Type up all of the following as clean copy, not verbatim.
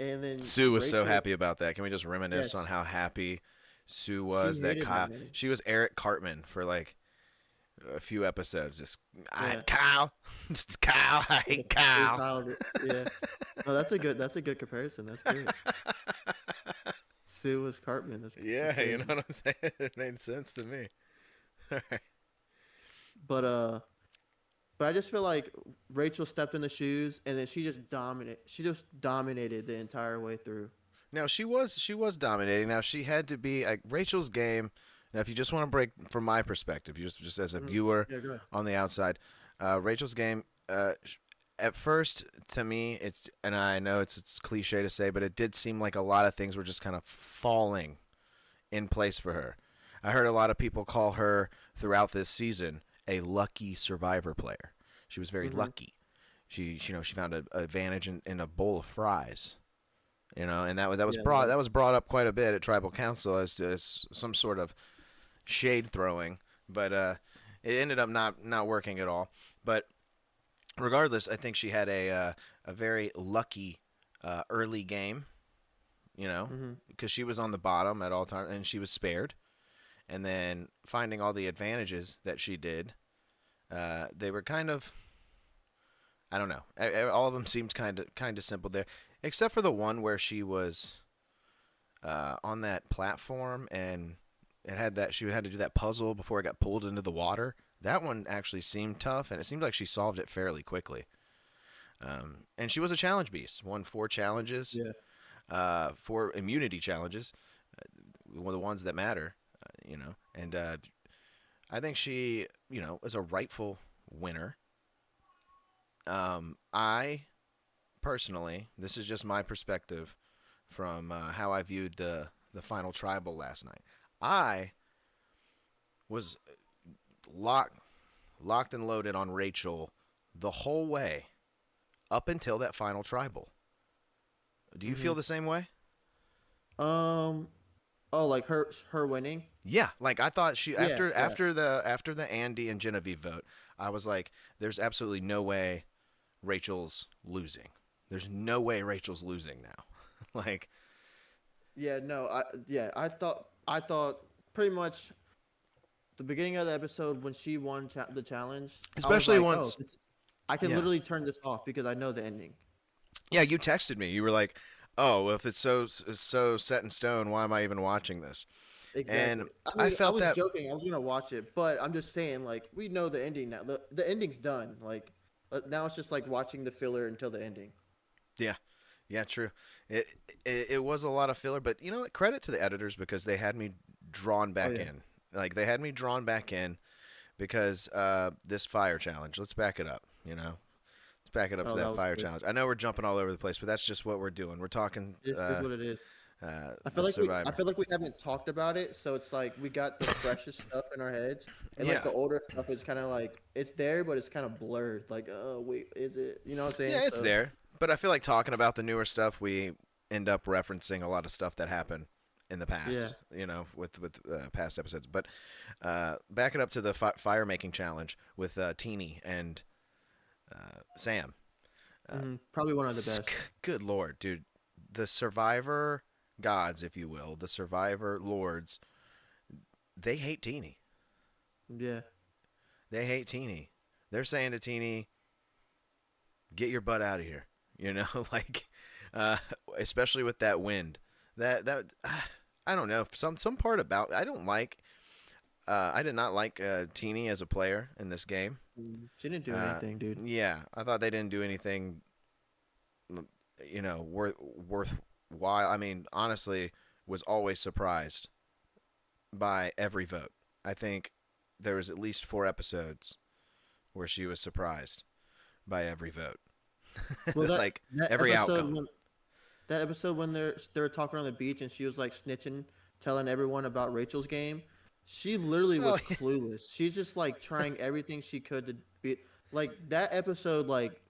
and then Sue was so Rachel, happy about that. Can we just reminisce on yes, how happy Sue she was that hated that Kyle? man. She was Eric Cartman for like a few episodes. Just Yeah, Kyle, just Kyle. I yeah, hate Hey, Kyle. Kyle. Yeah. No, that's a good comparison. That's great. Sue was Cartman. That's Yeah, you know crazy. what I'm saying. It made sense to me. All right. But I just feel like Rachel stepped in the shoes, and then she just dominated the entire way through. Now she was dominating. Now she had to be like Rachel's game. Now, if you just want to break from my perspective, you just as a Mhm. viewer Yeah, go ahead. on the outside, Rachel's game. At first, to me, and I know it's cliche to say, but it did seem like a lot of things were just kind of falling in place for her. I heard a lot of people call her throughout this season a lucky survivor player. She was very Hmm. lucky. She found an advantage in a bowl of fries. And Yeah, no. that was brought up quite a bit at tribal council as some sort of shade throwing, but it ended up not working at all. But regardless, I think she had a very lucky early game. Hmm. Because she was on the bottom at all times and she was spared. And then finding all the advantages that she did, they were kind of, I don't know. All of them seemed kind of simple there, except for the one where she was on that platform and it had that she had to do that puzzle before it got pulled into the water. That one actually seemed tough, and it seemed like she solved it fairly quickly. And she was a challenge beast. Won 4 challenges, Yeah. 4 immunity challenges, one of the ones that matter. And I think she, is a rightful winner. I personally, this is just my perspective from how I viewed the final tribal last night. I was locked locked and loaded on Rachel the whole way up until that final tribal. Do you Hmm. feel the same way? Um. Oh, like her winning. Yeah, like I thought she Yeah. Yeah. after the Andy and Genevieve vote, I was like, there's absolutely no way Rachel's losing. There's no way Rachel's losing now. like, Yeah. No. I thought pretty much the beginning of the episode when she won the challenge. I was especially like, oh, once, I can yeah, literally turn this off because I know the ending. yeah. You texted me. You were like, "Oh, well, if it's so set in stone, why am I even watching this?" And Exactly. I I mean, I felt was that. joking. I was gonna watch it, but I'm just saying, like, we know the ending now. The ending's done. Like, now it's just like watching the filler until the ending. Yeah, yeah, true. It, it was a lot of filler, but you know what? Credit to the editors because they had me drawn Oh back yeah. in. Like they had me drawn back in because this fire challenge. Let's back it up. Let's back it up to Oh, that that was fire good. challenge. I know we're jumping all over the place, but that's just what we're doing. We're talking This is what it is. the I Survivor. feel like we haven't talked about it, so it's like we got the freshest stuff in our heads, and like Yeah, the older stuff is kind of like it's there, but it's kind of blurred. Like, oh wait, is it? You know what I'm saying? yeah, it's So there. But I feel like talking about the newer stuff, we end up referencing a lot of stuff that happened in the yeah. past. With past episodes. But back it up to the fire making challenge with Teeny and Sam. Uh, Probably one of the best. Good lord, dude. The survivor gods, if you will, the survivor lords, they hate Teeny. Yeah. They hate Teeny. They're saying to Teeny, get your butt out of here. Like, uh, especially with that wind. That I don't know. Some part about I don't like. I did not like Teeny as a player in this game. She didn't do Uh, anything, dude. yeah, I thought they didn't do anything, worthwhile. I mean, honestly, was always surprised by every vote. I think there was at least 4 episodes where she was surprised by every vote, Well, like every outcome. that episode when they were talking on the beach and she was like snitching, telling everyone about Rachel's game. She literally Oh was clueless. She's just like trying everything she could to be like that episode. Like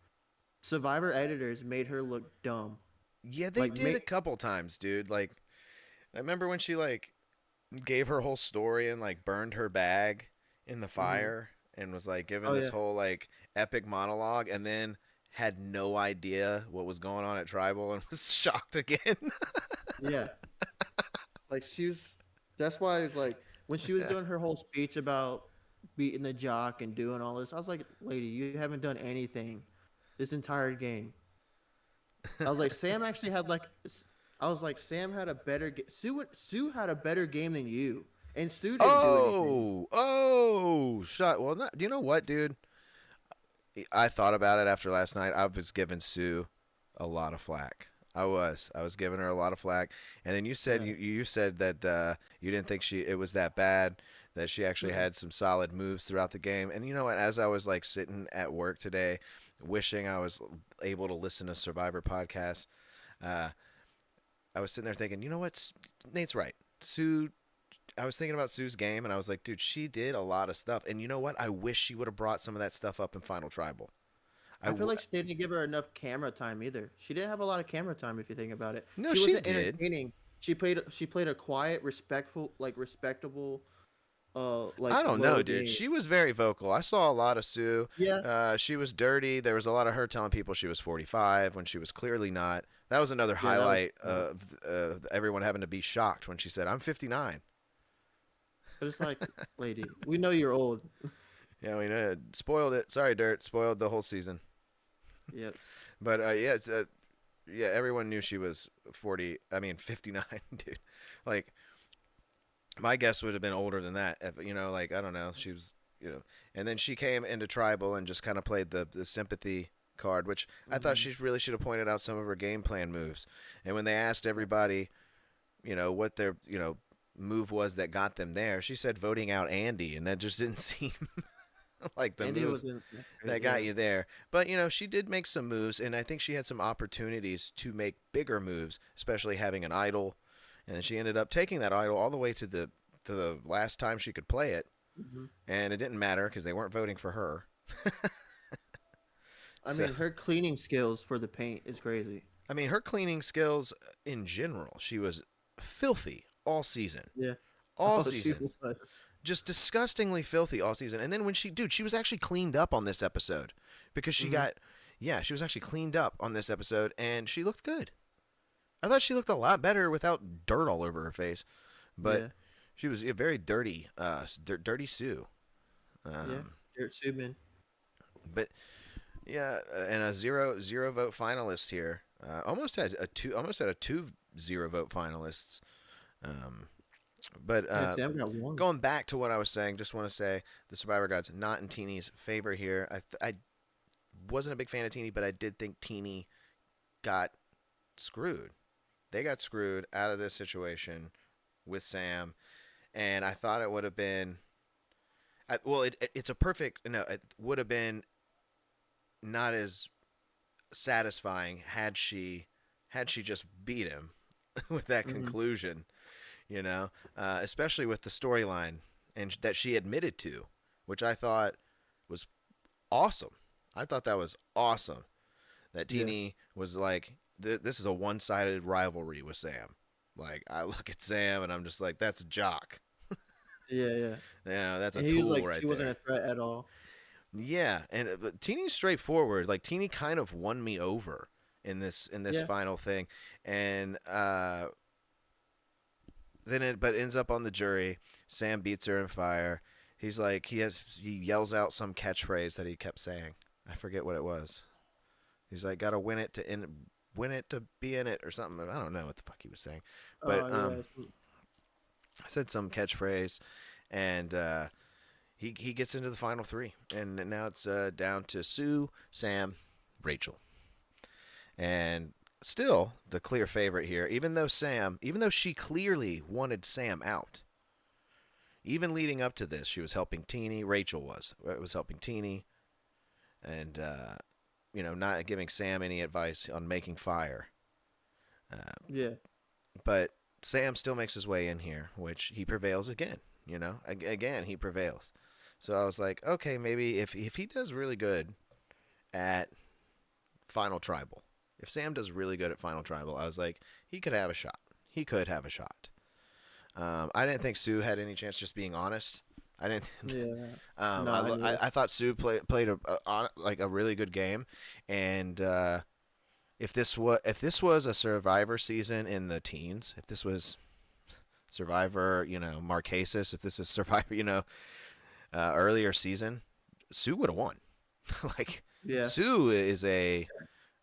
Survivor editors made her look dumb. yeah, they Like did a make couple times, dude. Like I remember when she like gave her whole story and like burned her bag in the hmm fire and was like giving Oh this yeah. whole like epic monologue and then had no idea what was going on at Tribal and was shocked again. Yeah, like she was. That's why it's like when she was doing her whole speech about beating the jock and doing all this. I was like, lady, you haven't done anything this entire game. I was like, Sam actually had like. I was like, Sam had a better. Sue had a better game than you, and Sue didn't do anything. Shut. Well, do you know what, dude? I thought about it after last night. I was giving Sue a lot of flack. I was giving her a lot of flack. And then you said Yeah. you said that you didn't think it was that bad. That she actually Mm-mm. had some solid moves throughout the game. And you know what? As I was like sitting at work today, wishing I was able to listen to Survivor podcast, uh, I was sitting there thinking, you know what? Nate's right. Sue. I was thinking about Sue's game, and I was like, dude, she did a lot of stuff. And you know what? I wish she would have brought some of that stuff up in Final Tribal. I I feel w- like they didn't give her enough camera time either. She didn't have a lot of camera time if you think about it. no, She she wasn't did. entertaining. She played a quiet, respectful, like respectable, like I don't low know, dude. game. She was very vocal. I saw a lot of Sue. Yeah, She was dirty. There was a lot of her telling people she was 45 when she was clearly not. That was another yeah, that was. highlight of everyone having to be shocked when she said, "I'm 59." But it's like, lady, we know you're old. Yeah, we know. Spoiled it. Sorry, Dirt. Spoiled the whole season. Yep. But yeah, everyone knew she was 40. I mean, 59, dude. Like my guess would have been older than that. Like I don't know. She was, and then she came into Tribal and just kind of played the sympathy card, which I thought Hmm. she really should have pointed out some of her game plan moves. And when they asked everybody, what their move was that got them there, she said voting out Andy, and that just didn't seem like the Andy move was in. that Yeah. got you there. But she did make some moves, and I think she had some opportunities to make bigger moves, especially having an idol. And then she ended up taking that idol all the way to the last time she could play it, Hmm. and it didn't matter because they weren't voting for her. I So mean, her cleaning skills for the paint is crazy. I mean, her cleaning skills in general, she was filthy all season, Yeah. all Oh, she season, was. just disgustingly filthy all season. And then when she was actually cleaned up on this episode because Hmm. she was actually cleaned up on this episode, and she looked good. I thought she looked a lot better without dirt all over her face, but Yeah. she was a very dirty, dirty Sue. Yeah. Um, Jared Subin. but yeah, and a zero vote finalist here. Almost had a two zero vote finalists. Um, but Yeah, Sam got one. going back to what I was saying, just want to say the Survivor God's not in Teeny's favor here. I wasn't a big fan of Teeny, but I did think Teeny got screwed. They got screwed out of this situation with Sam, and I thought it would have been. It's a perfect. No, it would have been not as satisfying had she just beat him with that Hmm. conclusion. Especially with the storyline and that she admitted to, which I thought was awesome. I thought that was awesome. That Yeah. Teeny was like, this is a one-sided rivalry with Sam. Like I look at Sam and I'm just like, that's a jock. Yeah, yeah. That's a And he was tool like, right she wasn't there. a threat at all. Yeah, and but Teeny's straightforward. Like Teeny kind of won me over in this Yeah. final thing, and then it but ends up on the jury. Sam beats her in fire. He yells out some catchphrase that he kept saying. I forget what it was. He's like, "Gotta win it to be in it" or something. I don't know what the fuck he was saying, but Oh, yeah. I said some catchphrase, and he gets into the final three, and now it's down to Sue, Sam, Rachel, and still the clear favorite here. Even though she clearly wanted Sam out, even leading up to this, she was helping Teeny. Rachel was helping Teeny, and not giving Sam any advice on making fire. Yeah. But Sam still makes his way in here, which he prevails again. Again he prevails. So I was like, okay, maybe if he does really good at Final Tribal, if Sam does really good at Final Tribal, I was like, he could have a shot. He could have a shot. I didn't think Sue had any chance, just being honest. I didn't. Yeah. No, I, I knew. I thought Sue played like a really good game, and if this was a Survivor season in the teens, if this was Survivor, Marquesas, if this is Survivor, earlier season, Sue would have won. Like Yeah. Sue is a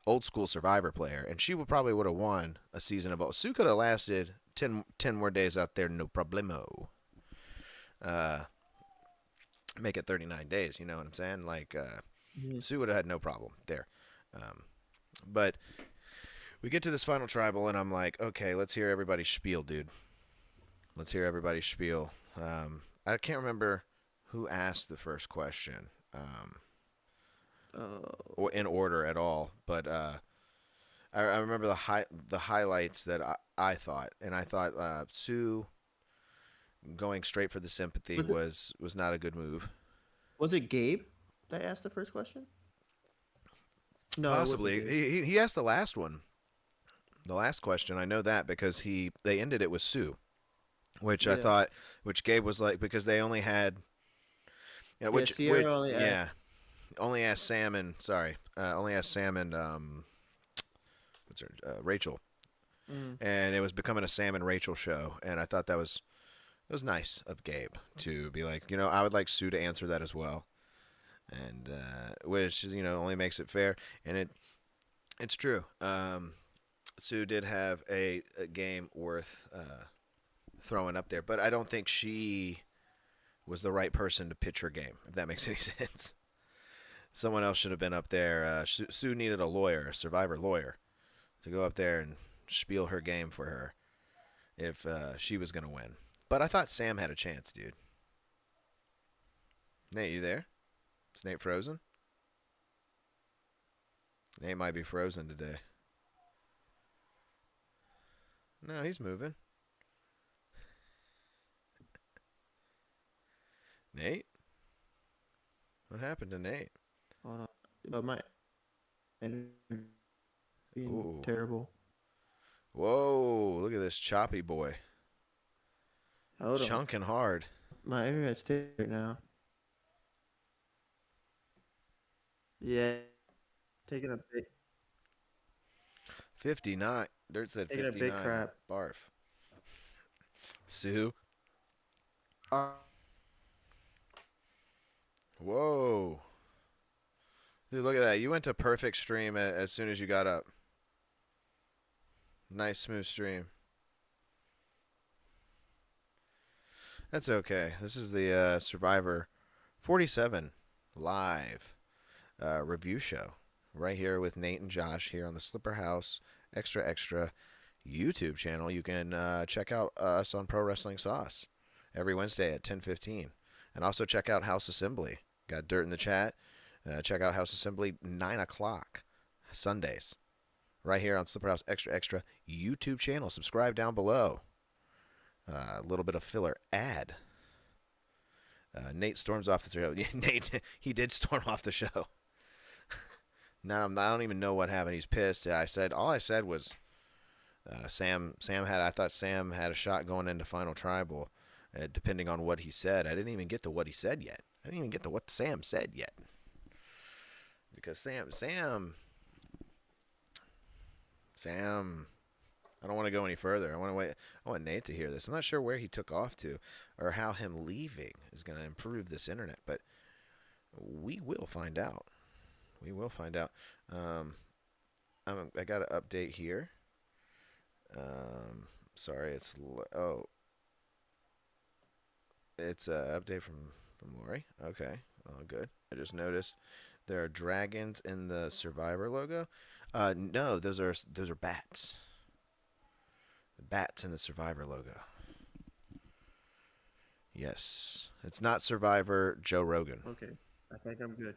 old school Survivor player, and she would have won a season of. Sue could have lasted 10 more days out there, no problemo. Uh, make it 39 days. You know what I'm saying? Like Mhm. Sue would have had no problem there. Um, but we get to this final tribal, and I'm like, okay, let's hear everybody's spiel, dude. Let's hear everybody's spiel. I can't remember who asked the first question Oh. or in order at all, but I remember the highlights that I thought, and I thought Sue going straight for the sympathy Was it, was not a good move. was it Gabe that asked the first question? No, it wasn't Possibly, Gabe. he asked the last one, the last question. I know that because they ended it with Sue, which I Yeah. thought, which Gabe was like because they only had, Yeah, which Sierra only asked. yeah, only asked Sam and only asked Sam and what's her Rachel, Mm. and it was becoming a Sam and Rachel show, and I thought that was it was nice of Gabe to be like, I would like Sue to answer that as well, and which only makes it fair, and it's true. Sue did have a game worth throwing up there, but I don't think she was the right person to pitch her game, if that makes any sense. Someone else should have been up there. Sue needed a lawyer, a Survivor lawyer, to go up there and spiel her game for her if she was going to win. But I thought Sam had a chance, dude. Nate, you there? Is Nate frozen? Nate might be frozen today. No, he's moving. Nate? What happened to Nate? Hold on. But my internet being Ooh. terrible. Whoa, look at this choppy boy. Hold on. Chunking hard. My internet's terrible right now. Yeah. Taking a big 59. Dirt said taking a big 59. crap. Barf. Sue. Uh, Whoa. Dude, look at that. You went to perfect stream as soon as you got up. Nice, smooth stream. That's okay. This is the Survivor 47 live review show right here with Nate and Josh here on the Slipper House Extra Extra YouTube channel. You can check out us on Pro Wrestling Sauce every Wednesday at 10:15, and also check out House Assembly. Got Dirt in the chat. Check out House Assembly 9 o'clock Sundays right here on Slipper House Extra Extra YouTube channel. Subscribe down below. A little bit of filler ad. Nate storms off the show. Nate, he did storm off the show. Now I don't even know what happened. He's pissed. All I said was I thought Sam had a shot going into Final Tribal, depending on what he said. I didn't even get to what he said yet. I didn't even get to what Sam said yet. Because Sam, I don't want to go any further. I want to wait. I want Nate to hear this. I'm not sure where he took off to, or how him leaving is going to improve this internet, but we will find out. We will find out. I got an update here. Sorry, it's it's an update from Lori. Okay, oh good. I just noticed there are dragons in the Survivor logo. No, those are bats. The bats in the Survivor logo. Yes, it's not Survivor Joe Rogan. okay. I think I'm good.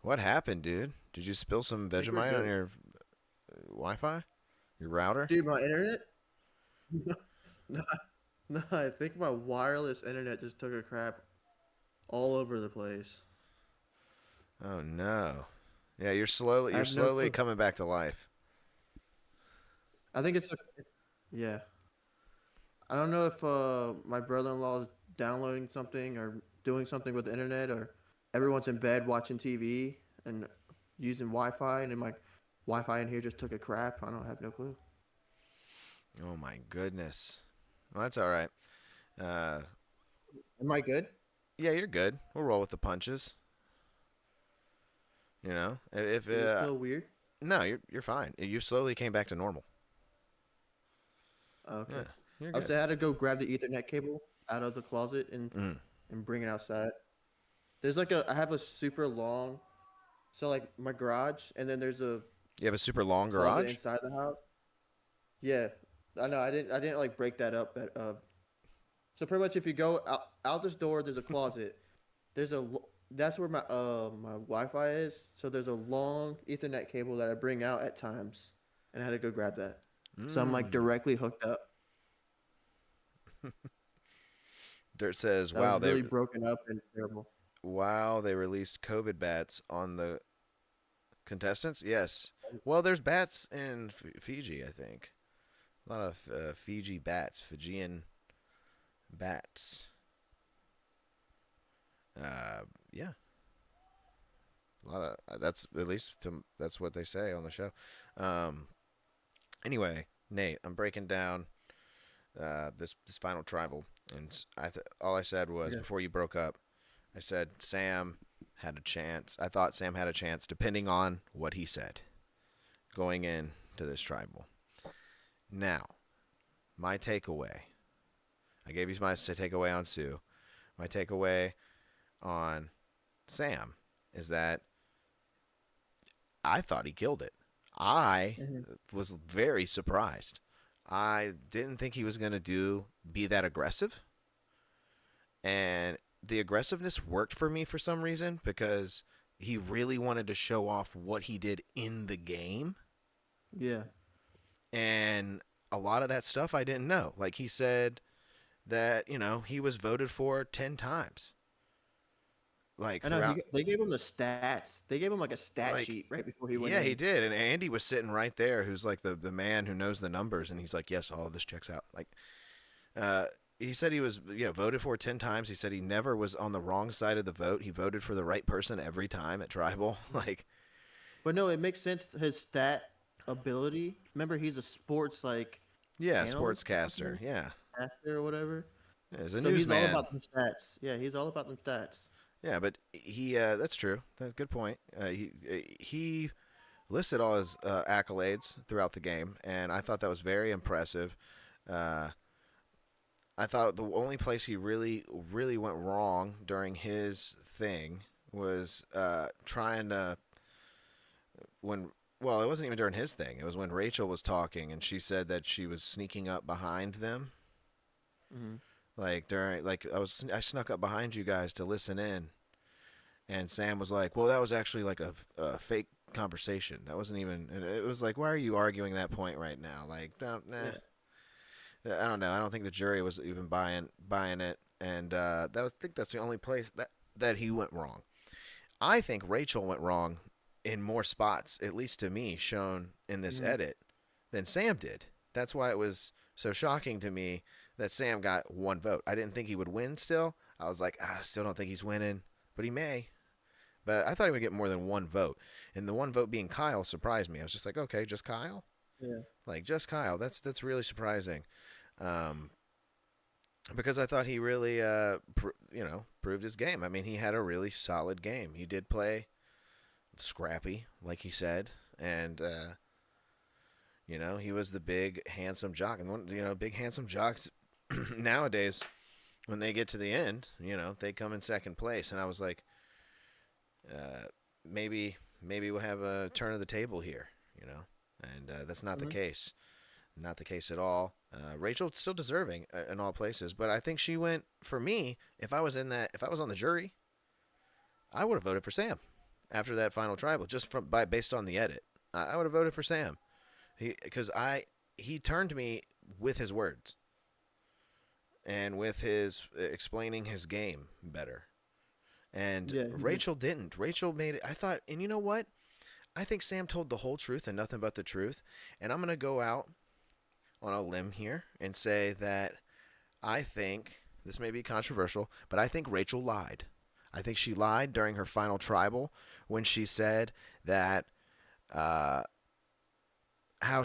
What happened, dude? Did you spill some I think we're Vegemite on good. your Wi-Fi? Your router? Dude, my internet? No, no, I think my wireless internet just took a crap all over the place. Oh no. Yeah, you're I you're have no slowly clue. coming back to life. I think it's yeah. I don't know if my brother-in-law is downloading something or doing something with the internet, or everyone's in bed watching TV and using Wi-Fi, and my Wi-Fi in here just took a crap. I don't have no clue. Oh my goodness. Well, that's all right. Uh, Am I good? yeah, you're good. We'll roll with the punches. You know, if Is it still weird? no, you're fine. You slowly came back to normal. Okay. Yeah, you're I good. said I had to go grab the Ethernet cable out of the closet Mm. and bring it outside. There's like I have a super long, so like my garage, and then there's a You have a super long closet garage. inside the house. Yeah, I know. I didn't like break that up. So pretty much, if you go out this door, there's a closet. That's where my Wi-Fi is. So there's a long Ethernet cable that I bring out at times, and I had to go grab that. So I'm like Mm. directly hooked up. Dirt says, That was really broken up and terrible. wow, they released COVID bats on the contestants. Yes. Well, there's bats in Fiji, I think. A lot of Fiji bats, Fijian bats. Yeah, a lot of that's at least that's what they say on the show. Um, anyway, Nate, I'm breaking down this final tribal, and all I said was Yeah. before you broke up, I said Sam had a chance. I thought Sam had a chance, depending on what he said going in to this tribal. Now, my takeaway. I gave you my takeaway on Sue. My takeaway on Sam is that I thought he killed it. I Mhm. was very surprised. I didn't think he was going to be that aggressive. And the aggressiveness worked for me for some reason because he really wanted to show off what he did in the game. Yeah. And a lot of that stuff I didn't know. Like he said that, he was voted for 10 times. Like I know throughout they gave him the stats. They gave him like a stat like sheet right before he went yeah, he in. did. And Andy was sitting right there who's like the man who knows the numbers and he's like, "Yes, all of this checks out." Like uh he said he was, voted for 10 times. He said he never was on the wrong side of the vote. He voted for the right person every time at tribal. like But no, it makes sense. His stat ability. Remember, he's a sports like yeah, analyst or sportscaster. something, Yeah. actor or whatever. As a So he's all newsman. about them stats. Yeah, he's all about them stats. Yeah, but he that's true. That's a good point. He listed all his accolades throughout the game, and I thought that was very impressive. Uh, I thought the only place he really went wrong during his thing was trying to when well, it wasn't even during his thing. It was when Rachel was talking, and she said that she was sneaking up behind them. Hmm. Like during like I snuck up behind you guys to listen in, and Sam was like, "Well, that was actually like a fake conversation. That wasn't even." And it was like, "Why are you arguing that point right now?" Like, nah. Yeah. I don't know. I don't think the jury was even buying it, and I think that's the only place that he went wrong. I think Rachel went wrong in more spots, at least to me, shown in this Hmm. edit than Sam did. That's why it was so shocking to me that Sam got one vote. I didn't think he would win still. I was like, I still don't think he's winning, but he may. But I thought he would get more than one vote. And the one vote being Kyle surprised me. I was just like, okay, just Kyle? Yeah. Like, just Kyle. That's really surprising. Um, because I thought he really, proved his game. I mean, he had a really solid game. He did play scrappy, like he said. And, he was the big, handsome jock. And, big, handsome jocks nowadays, when they get to the end, they come in second place. And I was like, uh, maybe we'll have a turn of the table here, and that's not the Hmm. case. Not the case at all. Rachel's still deserving in all places, but I think she went for me. If I was on the jury, I would have voted for Sam after that final tribal, just based on the edit. I would have voted for Sam, he turned me with his words and with his explaining his game better. And Yeah. He did. Rachel didn't. Rachel made it. I thought, and you know what? I think Sam told the whole truth and nothing but the truth. And I'm going to go out on a limb here and say that I think This may be controversial, but I think Rachel lied. I think she lied during her final tribal when she said that uh, how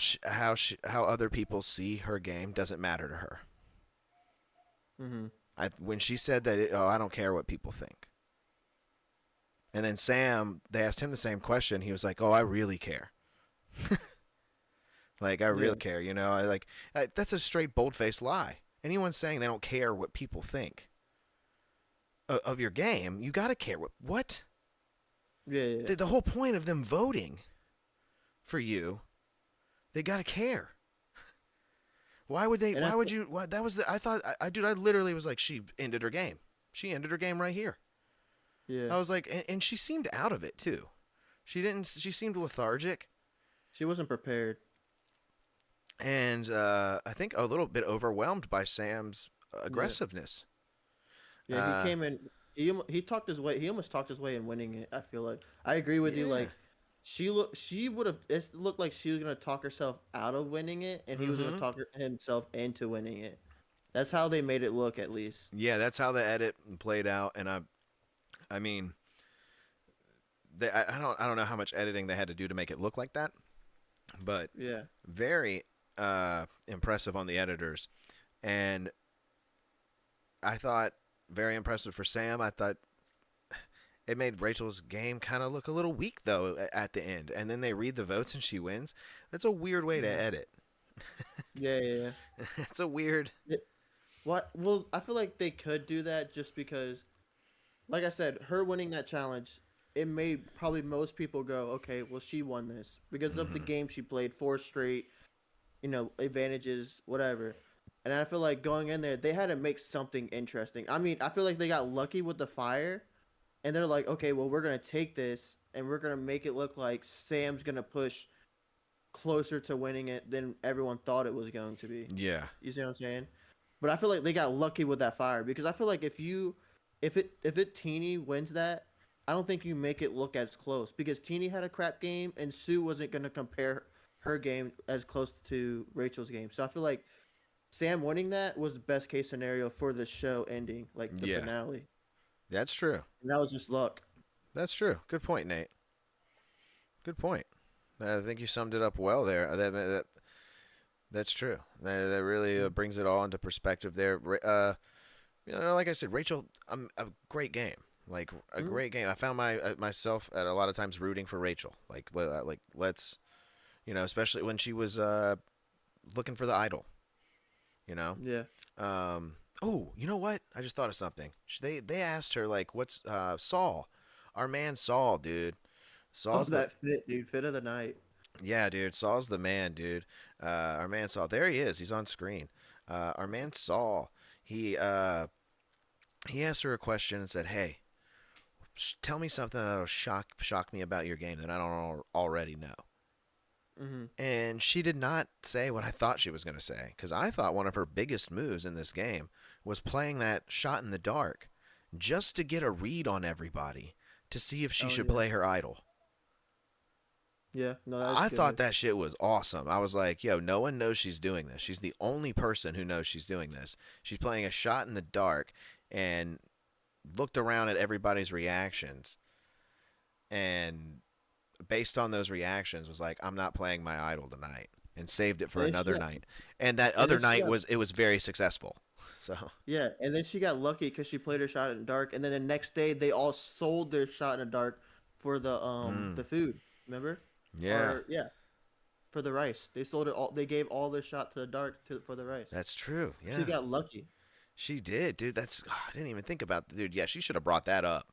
other people see her game doesn't matter to her. Mm-hmm. When she said that, I don't care what people think. And then Sam, they asked him the same question. He was like, "Oh, I really care. Like, I Yeah. really care. You know, that's a straight bold-faced lie. Anyone saying they don't care what people think of your game, you got to care. What? Yeah. Yeah. The whole point of them voting for you, they got to care. Why would they? And Why would you? Why, that was the. I thought, dude, I literally was like, she ended her game. She ended her game right here. yeah. I was like, and she seemed out of it too. She didn't. She seemed lethargic, She wasn't prepared. and I think a little bit overwhelmed by Sam's Yeah. aggressiveness. Yeah. He came in. He talked his way. He almost talked his way in winning it. I feel like I agree with you. Yeah. Like she would have. It looked like she was gonna talk herself out of winning it, and he was gonna Mm-hmm. talk himself into winning it. That's how they made it look, at least. Yeah, that's how the edit played out, and I mean, I don't know how much editing they had to do to make it look like that, but Yeah. very impressive on the editors, and I thought very impressive for Sam. I thought it made Rachel's game kind of look a little weak though at the end, and then they read the votes and she wins. That's a weird way to Mhm. edit. Yeah. Yeah. It's a weird. Yeah. What? Well, I feel like they could do that just because, like I said, her winning that challenge, it made probably most people go, okay, well, she won this because of the Mhm. game she played, four straight, advantages, whatever. And I feel like going in there, they had to make something interesting. I mean, I feel like they got lucky with the fire, and they're like, okay, well, we're gonna take this and we're gonna make it look like Sam's gonna push closer to winning it than everyone thought it was going to be. Yeah. You see what I'm saying? But I feel like they got lucky with that fire because I feel like if it Teeny wins that, I don't think you make it look as close because Teeny had a crap game and Sue wasn't gonna compare her game as close to Rachel's game. So I feel like Sam winning that was the best case scenario for the show ending, like the Yeah. finale. That's true. And that was just luck. That's true. Good point, Nate. Good point. I think you summed it up well there. That's true. That really brings it all into perspective there. Like I said, Rachel, a great game. Like a Mm-hmm. great game. I found myself at a lot of times rooting for Rachel. Like let's, especially when she was looking for the idol. You know. Yeah. Oh, you know what? I just thought of something. They asked her like, "What's Saul? Our man Saul, dude. Oh, Saul's the that fit, dude. Fit of the night. yeah, dude. Saul's the man, dude. Our man Saul. There he is. He's on screen. Our man Saul. He asked her a question and said, "Hey, tell me something that'll shock me about your game that I don't already know." Mm-hmm. And she did not say what I thought she was going to say, because I thought one of her biggest moves in this game was playing that shot in the dark just to get a read on everybody to see if she Oh should yeah. play her idol. Yeah. No, that's I thought good. that shit was awesome. I was like, yo, no one knows she's doing this. She's the only person who knows she's doing this. She's playing a shot in the dark and looked around at everybody's reactions and based on those reactions was like, I'm not playing my idol tonight and saved it for And then she another got, night. And that and other then she night got was very successful. So Yeah, and then she got lucky because she played her shot in the dark, and then the next day they all sold their shot in the dark for the food. Remember? yeah, Or yeah, for the rice. They sold it all. They gave all their shot to the dark for the rice. that's true. She Yeah, got lucky. she did, dude. I didn't even think about dude. Yeah, she should have brought that up.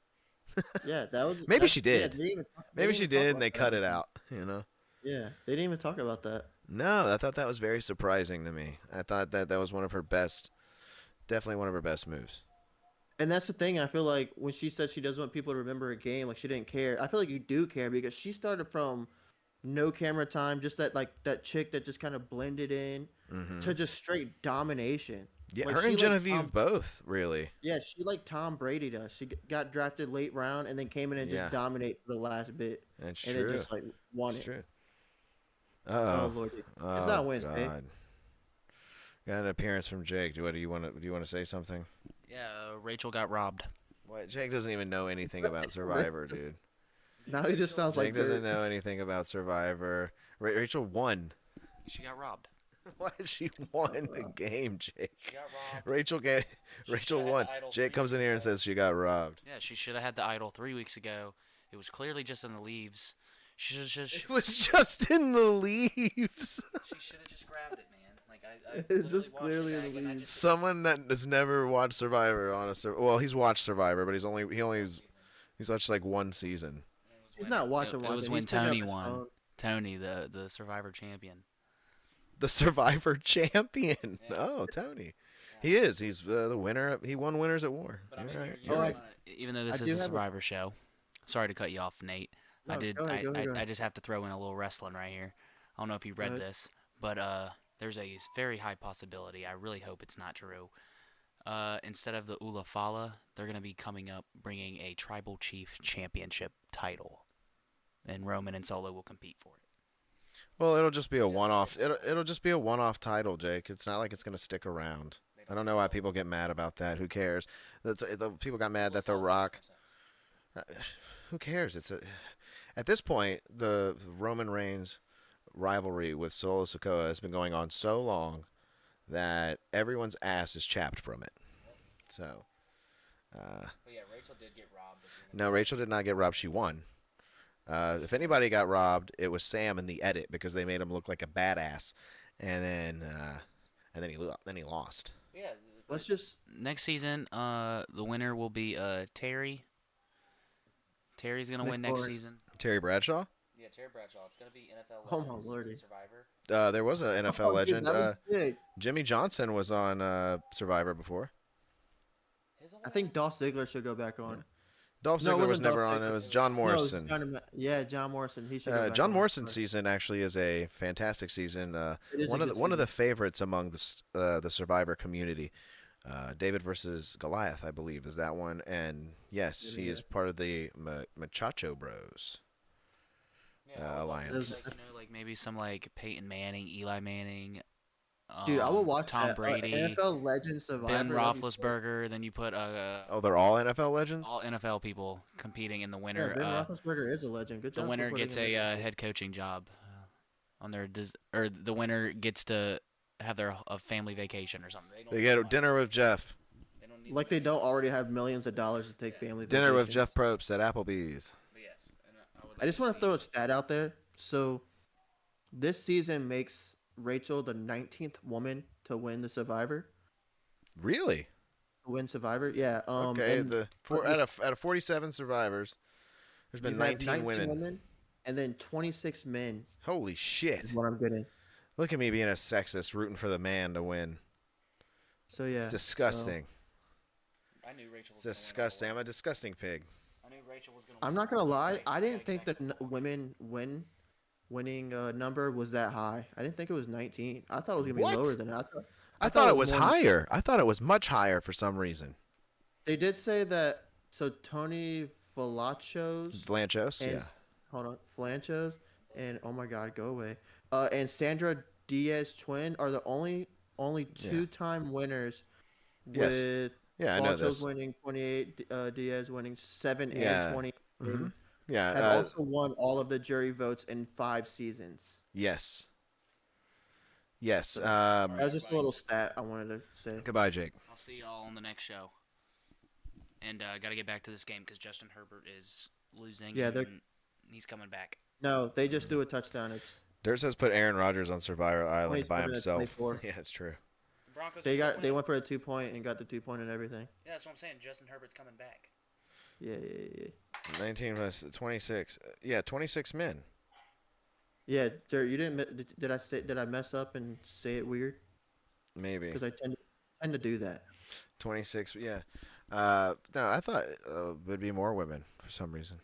Yeah, that was Maybe that's she yeah. did. They Maybe didn't she even talk did, and about they that. cut it out. You know. Yeah, they didn't even talk about that. No, I thought that was very surprising to me. I thought that was one of her best, definitely one of her best moves. And that's the thing. I feel like when she said she doesn't want people to remember a game, like she didn't care. I feel like you do care because she started from no camera time, just that chick that just kind of blended in, Hmm. to just straight domination. Yeah, Like her she and like Genevieve both really. yeah, she like Tom Brady does. She got drafted late round and then came in and just Yeah, dominate for the last bit, that's and then true. just like won It's it. true. Oh Oh, lordy, it's oh not Wednesday. God. Got an appearance from Jake. Do you want to say something? Yeah, Rachel got robbed. What? Jake doesn't even know anything about Survivor, dude. Now he just sounds Jake like doesn't dirt. know anything about Survivor. Rachel won. She got robbed. Why she won the game, She Jake? got robbed. Rachel shoulda had won. the idol Jake 3 comes in weeks here and ago. says she got robbed. Yeah, she should have had the idol 3 weeks ago. It was clearly just in the leaves. She should have just. It was just in the leaves. She should have just grabbed it, man. Like I It's literally just watched clearly it in the back and I leaves. just. Someone that has never watched Survivor on well, he's watched Survivor, but he's watched like one season. He's not watching. It was Watching. when He's picking up Tony his won. phone. Tony, the Survivor champion. The Survivor champion. Yeah. Oh, Tony. He is. He's the winner. He won Winners at War. But I mean, You're right. you're Oh, not gonna- even though this I is do a have a- Survivor show, sorry to cut you off, Nate. No, go ahead, go ahead, go I ahead. just have to throw in a little wrestling right here. I don't know if you read ahead. this, but there's a very high possibility. I really hope it's not true. Instead of the Ula Fala, they're gonna be coming up bringing a Tribal Chief Championship title, and Roman and Solo will compete for it. Well, it'll just be a one-off. It'll just be a one-off title, Jake. It's not like it's gonna stick around. I don't know why people get mad about that. Who cares? The people got mad that The Rock. Who cares? At this point, the Roman Reigns rivalry with Solo Sikoa has been going on so long that everyone's ass is chapped from it. So, But yeah, Rachel did get robbed. no, Rachel did not get robbed. She won. If anybody got robbed, it was Sam in the edit because they made him look like a badass, and then he lost. Yeah. Let's just. Next season, the winner will be Terry. Terry's gonna win next McCord. season. Terry Bradshaw. Yeah, Terry Bradshaw. It's gonna be NFL Oh, my Legends lordy. and Survivor. There was an NFL Oh, legend. Dude, that was sick. Jimmy Johnson was on Survivor before. I think Dolph Ziggler should go back on. Dolph No, it Ziggler was wasn't never Dolph on. It Ziggler. was John No, it was Morrison. John Morrison. He should. Go back John on. Morrison's season actually is a fantastic season. It is a One of good the season. favorites among the Survivor community. David versus Goliath, I believe, is that one. And yes, he is part of the Machacho Bros. Alliance. Like, like maybe some like Peyton Manning, Eli Manning. Dude, I will watch Tom that, Brady, NFL Legend Survivor. Ben that'd be sick. Roethlisberger. Then you put Oh, they're all NFL legends. all NFL people competing in the Yeah, winner. Ben Roethlisberger is a legend. Good job. The for winner putting gets him a in there. head coaching job on their or the winner gets to have their family vacation or something. They get dinner with Jeff. They don't need Like they don't already have millions of dollars to take family. Dinner with vacations. Jeff Probst at Applebee's. Yes, and I just want to throw a stat out there. So, this season makes Rachel the 19th woman to win the Survivor. Really? Win Survivor, yeah. Okay. and Out of 47 survivors, there's been you have 19 women. and then 26 men. Holy shit! Is what I'm getting. Look at me being a sexist, rooting for the man to win. So yeah, It's disgusting. I knew Rachel It's disgusting. I'm a disgusting pig. I knew Rachel was gonna. I'm not gonna lie. I didn't think the women winning number was that high. I didn't think it was 19. I thought it was gonna be What? lower than that. I thought it was more- higher. I thought it was much higher for some reason. They did say that. So Tony Falachos Blanchos, and yeah. hold on, Flanchos and oh my God, go away. And Sandra Diaz Twin are the only two-time winners. Yes. With Yeah, I know Flanchos this. winning 28, Diaz winning 7 Yeah. and 20. Mhm. Yeah. Have also won all of the jury votes in 5 seasons. Yes. Yes. That was just a little stat I wanted to say. Goodbye, Jake. I'll see y'all on the next show. And gotta get back to this game because Justin Herbert is losing. Yeah, they're- and he's coming back. No, they just do a touchdown. It's Dirt says put Aaron Rodgers on Survivor Island by 27 to himself. 24. Yeah, it's true. The Broncos. they went for a 2-point and got the 2-point and everything. Yeah, that's what I'm saying. Justin Herbert's coming back. Yeah. 19 plus 26. Yeah, 26 men. Yeah, Dirt, you didn't. Did I mess up and say it weird? Maybe. Because I tend to do that. 26. Yeah. No, I thought would be more women for some reason.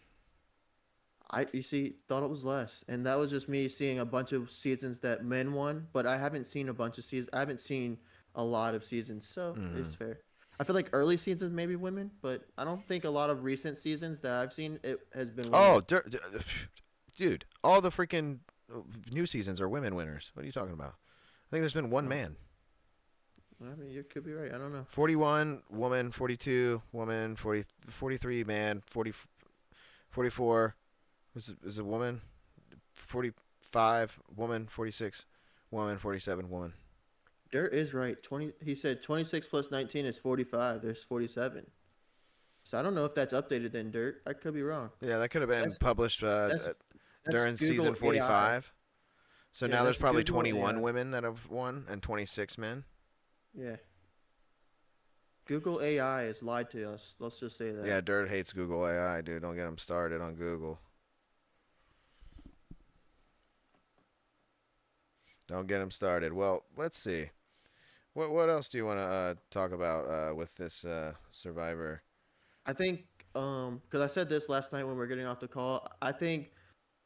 You see, thought it was less, and that was just me seeing a bunch of seasons that men won, but I haven't seen a bunch of seasons. I haven't seen a lot of seasons, so it's fair. I feel like early seasons maybe women, but I don't think a lot of recent seasons that I've seen it has been. Women. Oh, dude, all the freaking new seasons are women winners. What are you talking about? I think there's been one man. I mean, you could be right. I don't know. 41 woman, 42 woman, 40, 43 man, 40, 44 is a woman, 45 woman, 46 woman, 47 woman. Dirt is right. 20. He said 26 plus 19 is 45. There's 47. So I don't know if that's updated then, Dirt. I could be wrong. Yeah, that could have been That's published that's that's during Google season AI. 45. So Yeah, now there's that's probably Google 21 AI. women that have won and 26 men. Yeah. Google AI has lied to us. Let's just say that. Yeah, Dirt hates Google AI, dude. Don't get him started on Google. Don't get him started. Well, let's see. What else do you want to talk about with this Survivor? I think because I said this last night when we were getting off the call. I think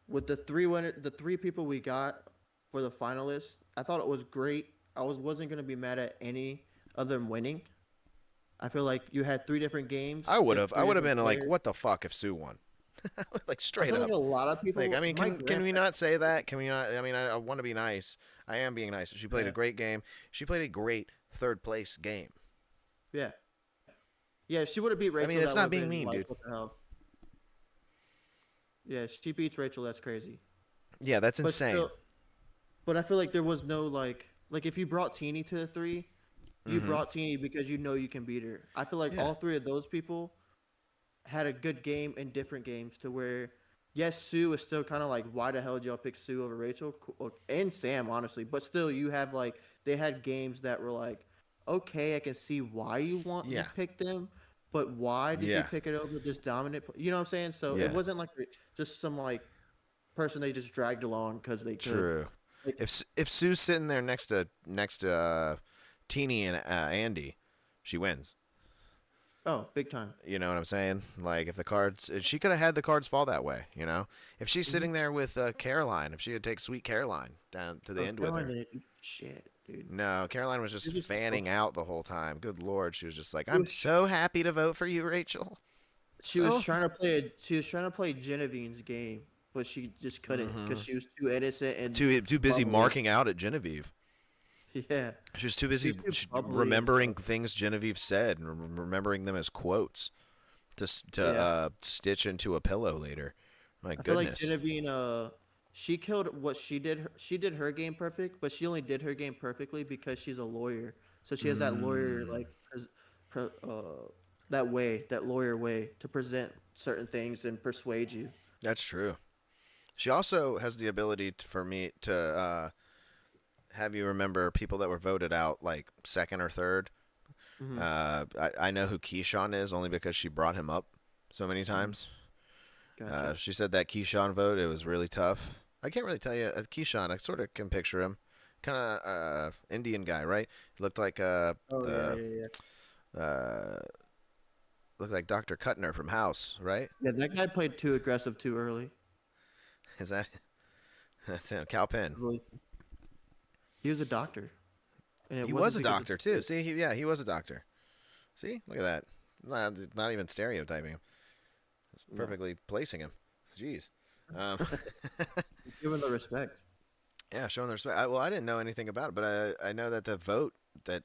with the three people we got for the finalists, I thought it was great. Wasn't gonna be mad at any of them winning. I feel like you had three different games I would with have. I three would have different been like, players. what the fuck if Sue won? Like I straight feel like up. a lot of Like, I people. mean, My can we grandpa. not say that? Can we not? I mean, I want to be nice. I am being nice. She played a Yeah, great game. She played a great third place game. yeah, yeah. If she would have beat I mean, Rachel, it's that would not have being been mean, like, dude. what the hell? Yeah, she beats Rachel. That's crazy. Yeah, that's But insane. still, but I feel like there was no like if you brought Teeny to the three, you Mm-hmm. brought Teeny because you know you can beat her. I feel like Yeah. all three of those people had a good game in different games to where yes, Sue is still kind of like why the hell did y'all pick Sue over Rachel and Sam honestly, but still you have like they had games that were like okay, I can see why you want to Yeah. pick them, but why did you Yeah. pick it over this dominant? You know what I'm saying? So it Yeah. wasn't like just some like person they just dragged along because they could. True. Like, If Sue's sitting there next to Teeny and Andy, she wins. oh, big time. You know what I'm saying? Like if the cards, she could have had the cards fall that way. You know, if she's Mhm. sitting there with Caroline, if she would take Sweet Caroline down to the Oh, end with Caroline her. didn't do shit, dude. No, Caroline was She just was just fanning out the whole time. Good lord, she was just like, she "I'm was, so happy to vote for you, Rachel." she was So. trying to play she was trying to play Genevieve's game, but she just couldn't because Hmm. she was too innocent and Too busy bubbly. marking out at Genevieve. Yeah, She was too she busy was too bubbly and remembering stuff. things Genevieve said and remembering them as quotes to Yeah, stitch into a pillow later. My I feel like goodness. Genevieve, she killed what she did. She did her game perfect, but she only did her game perfectly because she's a lawyer. So she has that lawyer Mm, like that way, that lawyer way to present certain things and persuade you. that's true. She also has the ability for me to have you remember people that were voted out like second or third. Hmm. I know who Keyshawn is only because she brought him up so many Hmm. times. Gotcha. She said that Keyshawn vote, it was really tough. I can't really tell you. Keyshawn, I sort of can picture him. Kind of Indian guy, right? He looked like Oh yeah, the yeah, yeah. uh, looked like Dr. Kuttner from House, right? Yeah, that guy played too aggressive too early. Is that that's him? Cal Penn. I believe he was a doctor, and it He wasn't was a because of doctor too. See, he was a doctor. See, look at that. Not even stereotyping him. no. Perfectly placing him. Jeez. Um, Give him the respect. yeah, showing the respect. Well, I didn't know anything about it, but I know that the vote that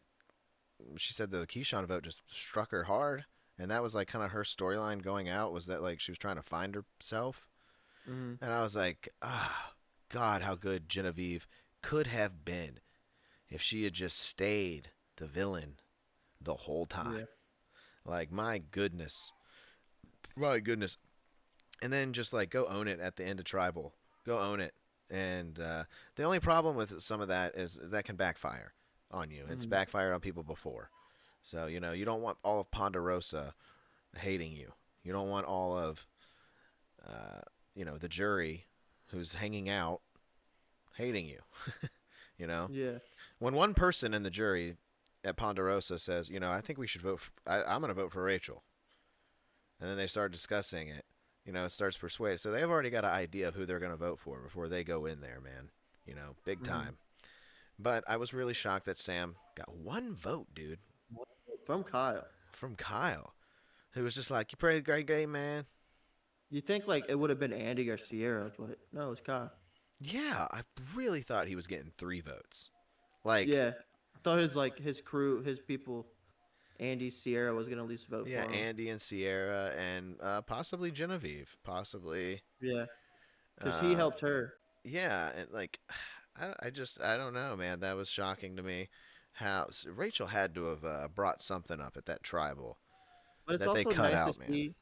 she said the Keyshawn vote just struck her hard, and that was like kind of her storyline going out was that like she was trying to find herself, Hmm. and I was like, ah, God, how good Genevieve could have been if she had just stayed the villain the whole time. Yeah. Like my goodness, and then just like go own it at the end of Tribal, go own it. And the only problem with some of that is that can backfire on you. It's Hmm. backfired on people before. So, you know, you don't want all of Ponderosa hating you. You don't want all of, uh, the jury who's hanging out hating you. You know, Yeah. when one person in the jury at Ponderosa says, I think we should vote, I'm going to vote for Rachel. And then they start discussing it. It starts persuading. So they've already got an idea of who they're going to vote for before they go in there, man. Big Hmm. time. But I was really shocked that Sam got one vote, dude, From Kyle. from Kyle, who was just like, "You played a great game, man." You think like it would have been Andy or Sierra, but no, it's Kyle. Yeah, I really thought he was getting 3 votes. Like, Yeah. thought his crew, his people, Andy Sierra was gonna at least vote Yeah, for him. Andy and Sierra and possibly Genevieve, possibly. Yeah, because he Uh, helped her. yeah, and like, I don't know, man. That was shocking to me. How Rachel had to have brought something up at that tribal But it's that they also cut nice to out, man. see.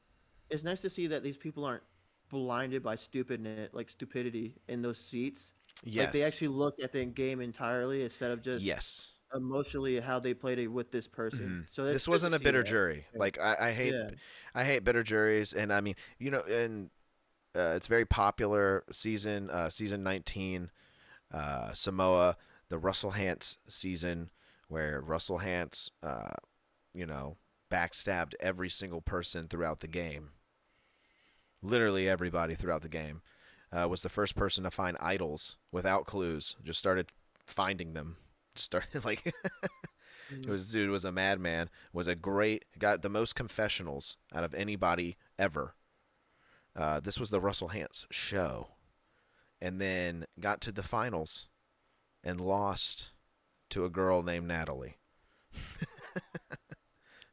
It's nice to see that these people aren't blinded by stupidity in those seats. Like they Yes, actually look at the game entirely instead of just yes. emotionally how they played it with this person. Hmm. So it's This good to wasn't a see bitter that. jury. Yeah. Like Yeah. I hate bitter juries, and I mean, and it's very popular season 19, Samoa, the Russell Hantz season, where Russell Hantz, you know, backstabbed every single person throughout the game. Literally everybody throughout the game. Was the first person to find idols without clues. Just started finding them. Just started like it Mhm. was dude was a madman. Was a great got the most confessionals out of anybody ever. This was the Russell Hantz show, and then got to the finals and lost to a girl named Natalie,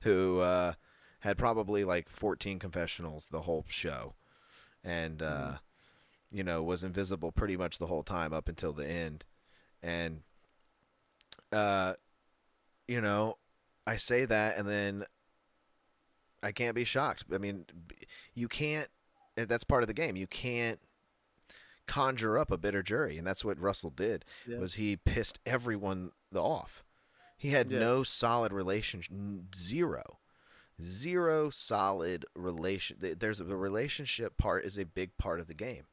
who had probably like 14 confessionals the whole show, and Mhm. was invisible pretty much the whole time up until the end. And uh, you know, I say that, and then I can't be shocked. I mean, you can't. That's part of the game. You can't conjure up a bitter jury, and that's what Russell did. Yeah. Was he pissed everyone off? He had Yeah. no solid relationship, zero solid relation. The relationship part is a big part of the game.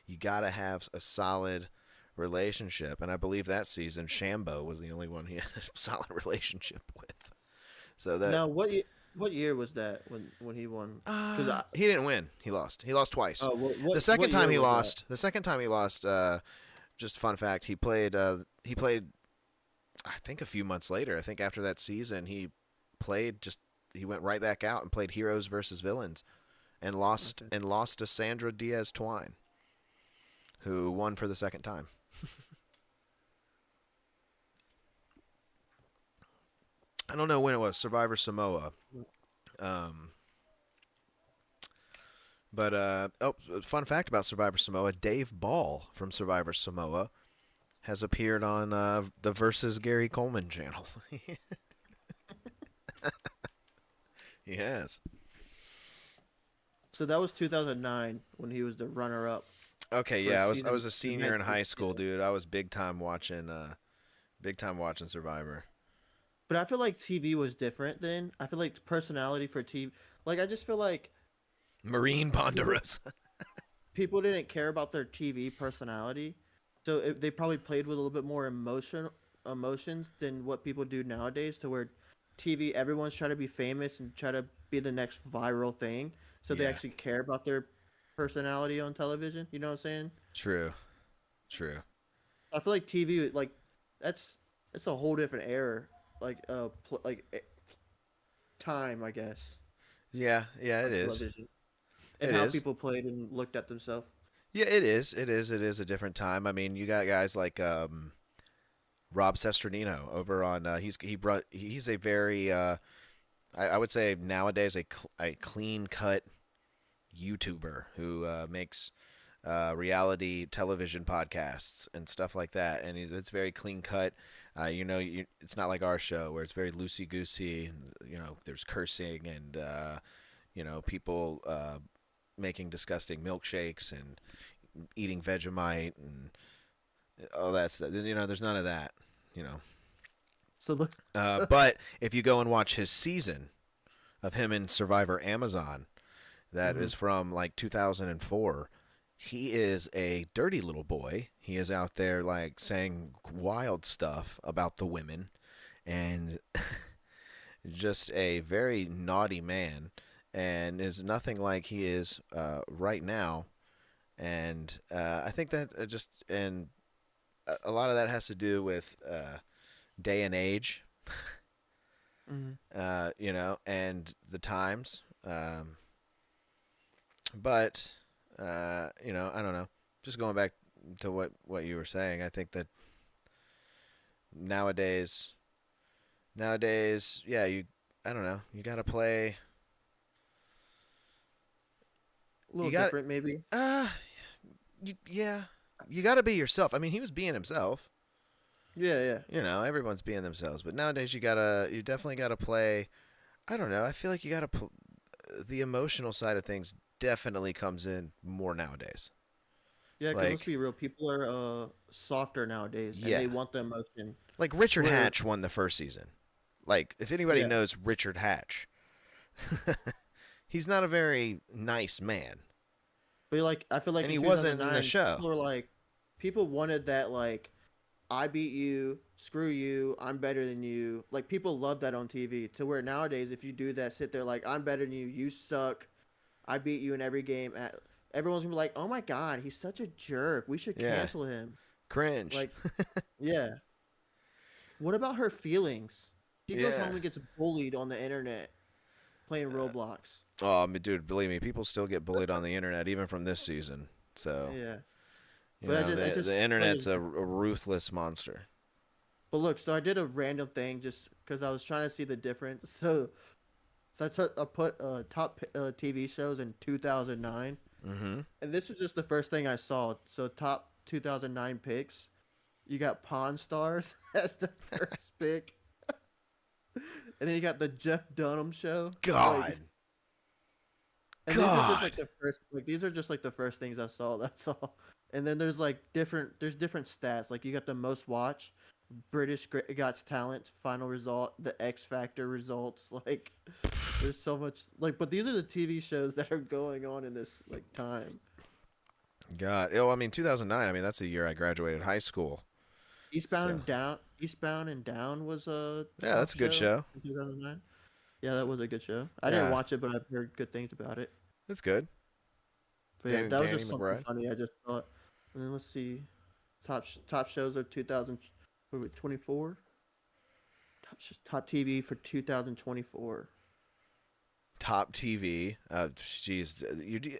You got to have a solid relationship, and I believe that season Shambo was the only one he had a solid relationship with. So that Now, what year was that when he won? Because he didn't win. He lost. He lost twice. oh, The second what time year he was that? lost. The second time he lost. Just fun fact. He played. He played. I think a few months later. I think after that season, he played. Just he went right back out and played Heroes versus Villains, and lost Okay. to Sandra Diaz Twine, who won for the second time. I don't know when it was. Survivor Samoa. Um, but fun fact about Survivor Samoa: Dave Ball from Survivor Samoa has appeared on the Versus Gary Coleman channel. He has. So that was 2009 when he was the runner-up Okay, for yeah, I was a the senior in 19th high school, season. dude. I was big time watching Survivor. But I feel like TV was different then. I feel like personality for TV, like I just feel like Marine people Ponderosa. people didn't care about their TV personality, so they probably played with a little bit more emotions than what people do nowadays. To where TV, everyone's trying to be famous and try to be the next viral thing, so they Yeah, actually care about their personality on television. You know what I'm saying? true, true. I feel like TV, like that's that's a whole different era, like time, I guess, Yeah, yeah, it on is. television and It how is. people played and looked at themselves. Yeah, it is. It is. It is a different time. I mean, you got guys like Rob Sesternino over on. He's a very I would say nowadays a clean cut YouTuber who makes reality television podcasts and stuff like that, and it's very clean cut. It's not like our show where it's very loosey goosey. There's cursing and people making disgusting milkshakes and eating Vegemite and all that stuff. There's none of that. You know. So look, But if you go and watch his season of him in Survivor Amazon, that Mhm. is from like 2004. He is a dirty little boy. He is out there like saying wild stuff about the women and just a very naughty man and is nothing like he is right now. And I think that a lot of that has to do with day and age, Mhm. and the times. But I don't know. Just going back to what you were saying, I think that nowadays Nowadays, yeah, I don't know, you got to play. A You little got different, maybe. uh, yeah, you got to be yourself. I mean, he was being himself. Yeah, yeah. Everyone's being themselves, but nowadays you definitely gotta play. I don't know. I feel like you gotta the emotional side of things definitely comes in more nowadays. Yeah, because let's Like, be real, people are softer nowadays, and yeah, they want the emotion. like Richard Where, Hatch won the first season. Like, if anybody yeah, knows Richard Hatch, he's not a very nice man, but like I feel like and in he wasn't in the 2009, show. people are like, people wanted that like, I beat you, screw you, I'm better than you. Like people love that on TV. To where nowadays, if you do that, sit there like, I'm better than you, you suck, I beat you in every game. Everyone's gonna be like, oh my god, he's such a jerk. We should Yeah, cancel him. cringe. Like, yeah. What about her feelings? She goes Yeah. home and gets bullied on the internet playing Roblox. Oh, I mean, dude, believe me, people still get bullied on the internet, even from this season. So, Yeah, but I the just feel like internet's a ruthless monster. but look, so I did a random thing just because I was trying to see the difference. I put top TV shows in 2009, Mm-hmm. and this is just the first thing I saw. So top 2009 picks, you got Pawn Stars as the first pick, and then you got the Jeff Dunham Show. God. And these are just like God. the first, like these are just like the first things I saw. That's all. And then there's different stats. Like you got the most watch, Got Talent, final result, the X Factor results. Like there's so much like, but these are the TV shows that are going on in this like time. God. Oh, I mean, 2009. I mean, that's the year I graduated high school. So, Eastbound and Down was a yeah, top that's a good show show. in 2009. Yeah, that was a good show. I didn't Yeah, watch it, but I've heard good things about it. it's good. But yeah, that was Danny just something McBride. funny. I just thought. And then let's see, top shows of 2024. Top TV for 2024. Top TV. Jeez,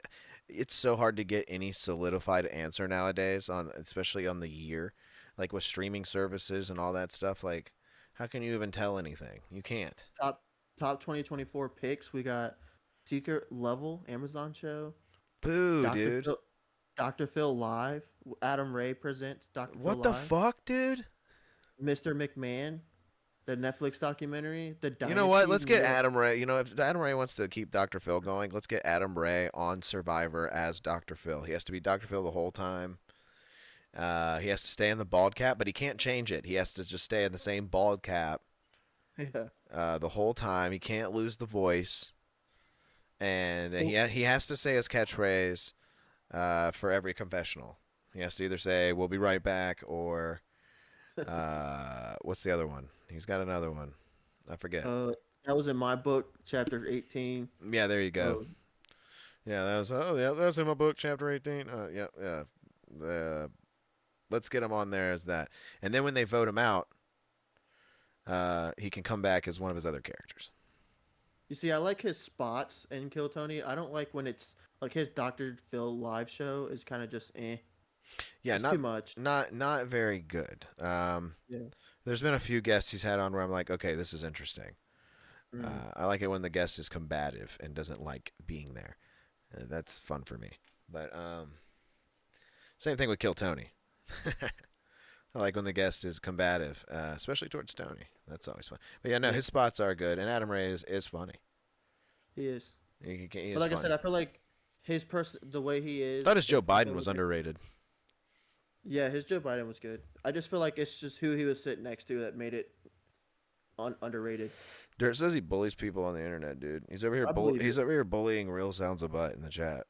it's so hard to get any solidified answer nowadays on, especially on the year, like with streaming services and all that stuff. Like, how can you even tell anything? You can't. Top top 2024 picks. We got Secret Level Amazon show. Boo, Doctor dude. Phil. Dr. Phil Live. Adam Ray presents Dr. Phil What the Live. fuck, dude? Mr. McMahon. The Netflix documentary. The You know what? Dynasty. Let's get Adam Ray. If Adam Ray wants to keep Dr. Phil going, let's get Adam Ray on Survivor as Dr. Phil. He has to be Dr. Phil the whole time. He has to stay in the bald cap, but he can't change it. He has to just stay in the same bald cap Yeah. the whole time. He can't lose the voice, and Well, he has to say his catchphrase for every confessional. He has to either say "We'll be right back" or what's the other one? He's got another one. I forget. that was in my book, chapter 18. Yeah, there you go. Oh, Yeah, that's in my book, chapter 18. Yeah, yeah. Let's get him on there as that, and then when they vote him out, he can come back as one of his other characters. you see, I like his spots in Kill Tony. I don't like when it's like his Dr. Phil live show is kind of just eh. Yeah, It's too much. not very good. Yeah. There's been a few guests he's had on where I'm like, okay, this is interesting. Mm. I like it when the guest is combative and doesn't like being there. That's fun for me. But same thing with Kill Tony. I like when the guest is combative, especially towards Tony. That's always fun. But yeah, no, Yeah, his spots are good, and Adam Ray is funny. he is. He is But like I funny. said, I feel like his the way he I is. thought his Joe if you Biden go was look at- underrated. Yeah, his Joe Biden was good. I just feel like it's just who he was sitting next to that made it underrated. Dirt says he bullies people on the internet, dude. He's over here. I believe He's it. over here bullying Real Sounds of Butt in the chat.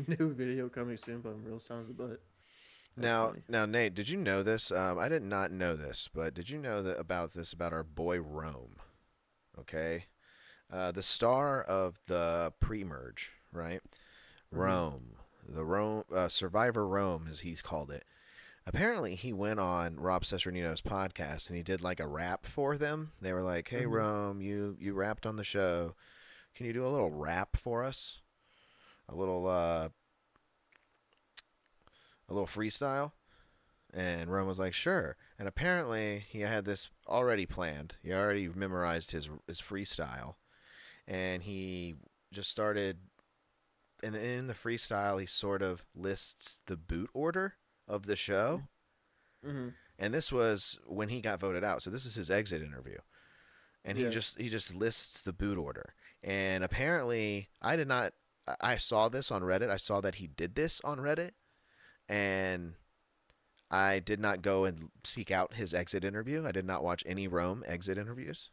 New video coming soon, but Real Sounds of Butt. That's Now, funny. now, Nate, did you know this? I did not know this, but did you know that about our boy Rome? Okay, the star of the pre-merge, right? Rome, the Rome Survivor Rome, as he's called it. Apparently, he went on Rob Cesternino's podcast and he did like a rap for them. They were like, "Hey, Rome, you rapped on the show. Can you do a little rap for us? A little freestyle?" And Rome was like, sure. And apparently he had this already planned. He already memorized his freestyle, and he just started. And in the freestyle, he sort of lists the boot order of the show. Mm-hmm. And this was when he got voted out. So this is his exit interview. And Yeah. he just lists the boot order. And apparently, I did not. I saw this on Reddit. I saw that he did this on Reddit, and I did not go and seek out his exit interview. I did not watch any Rome exit interviews.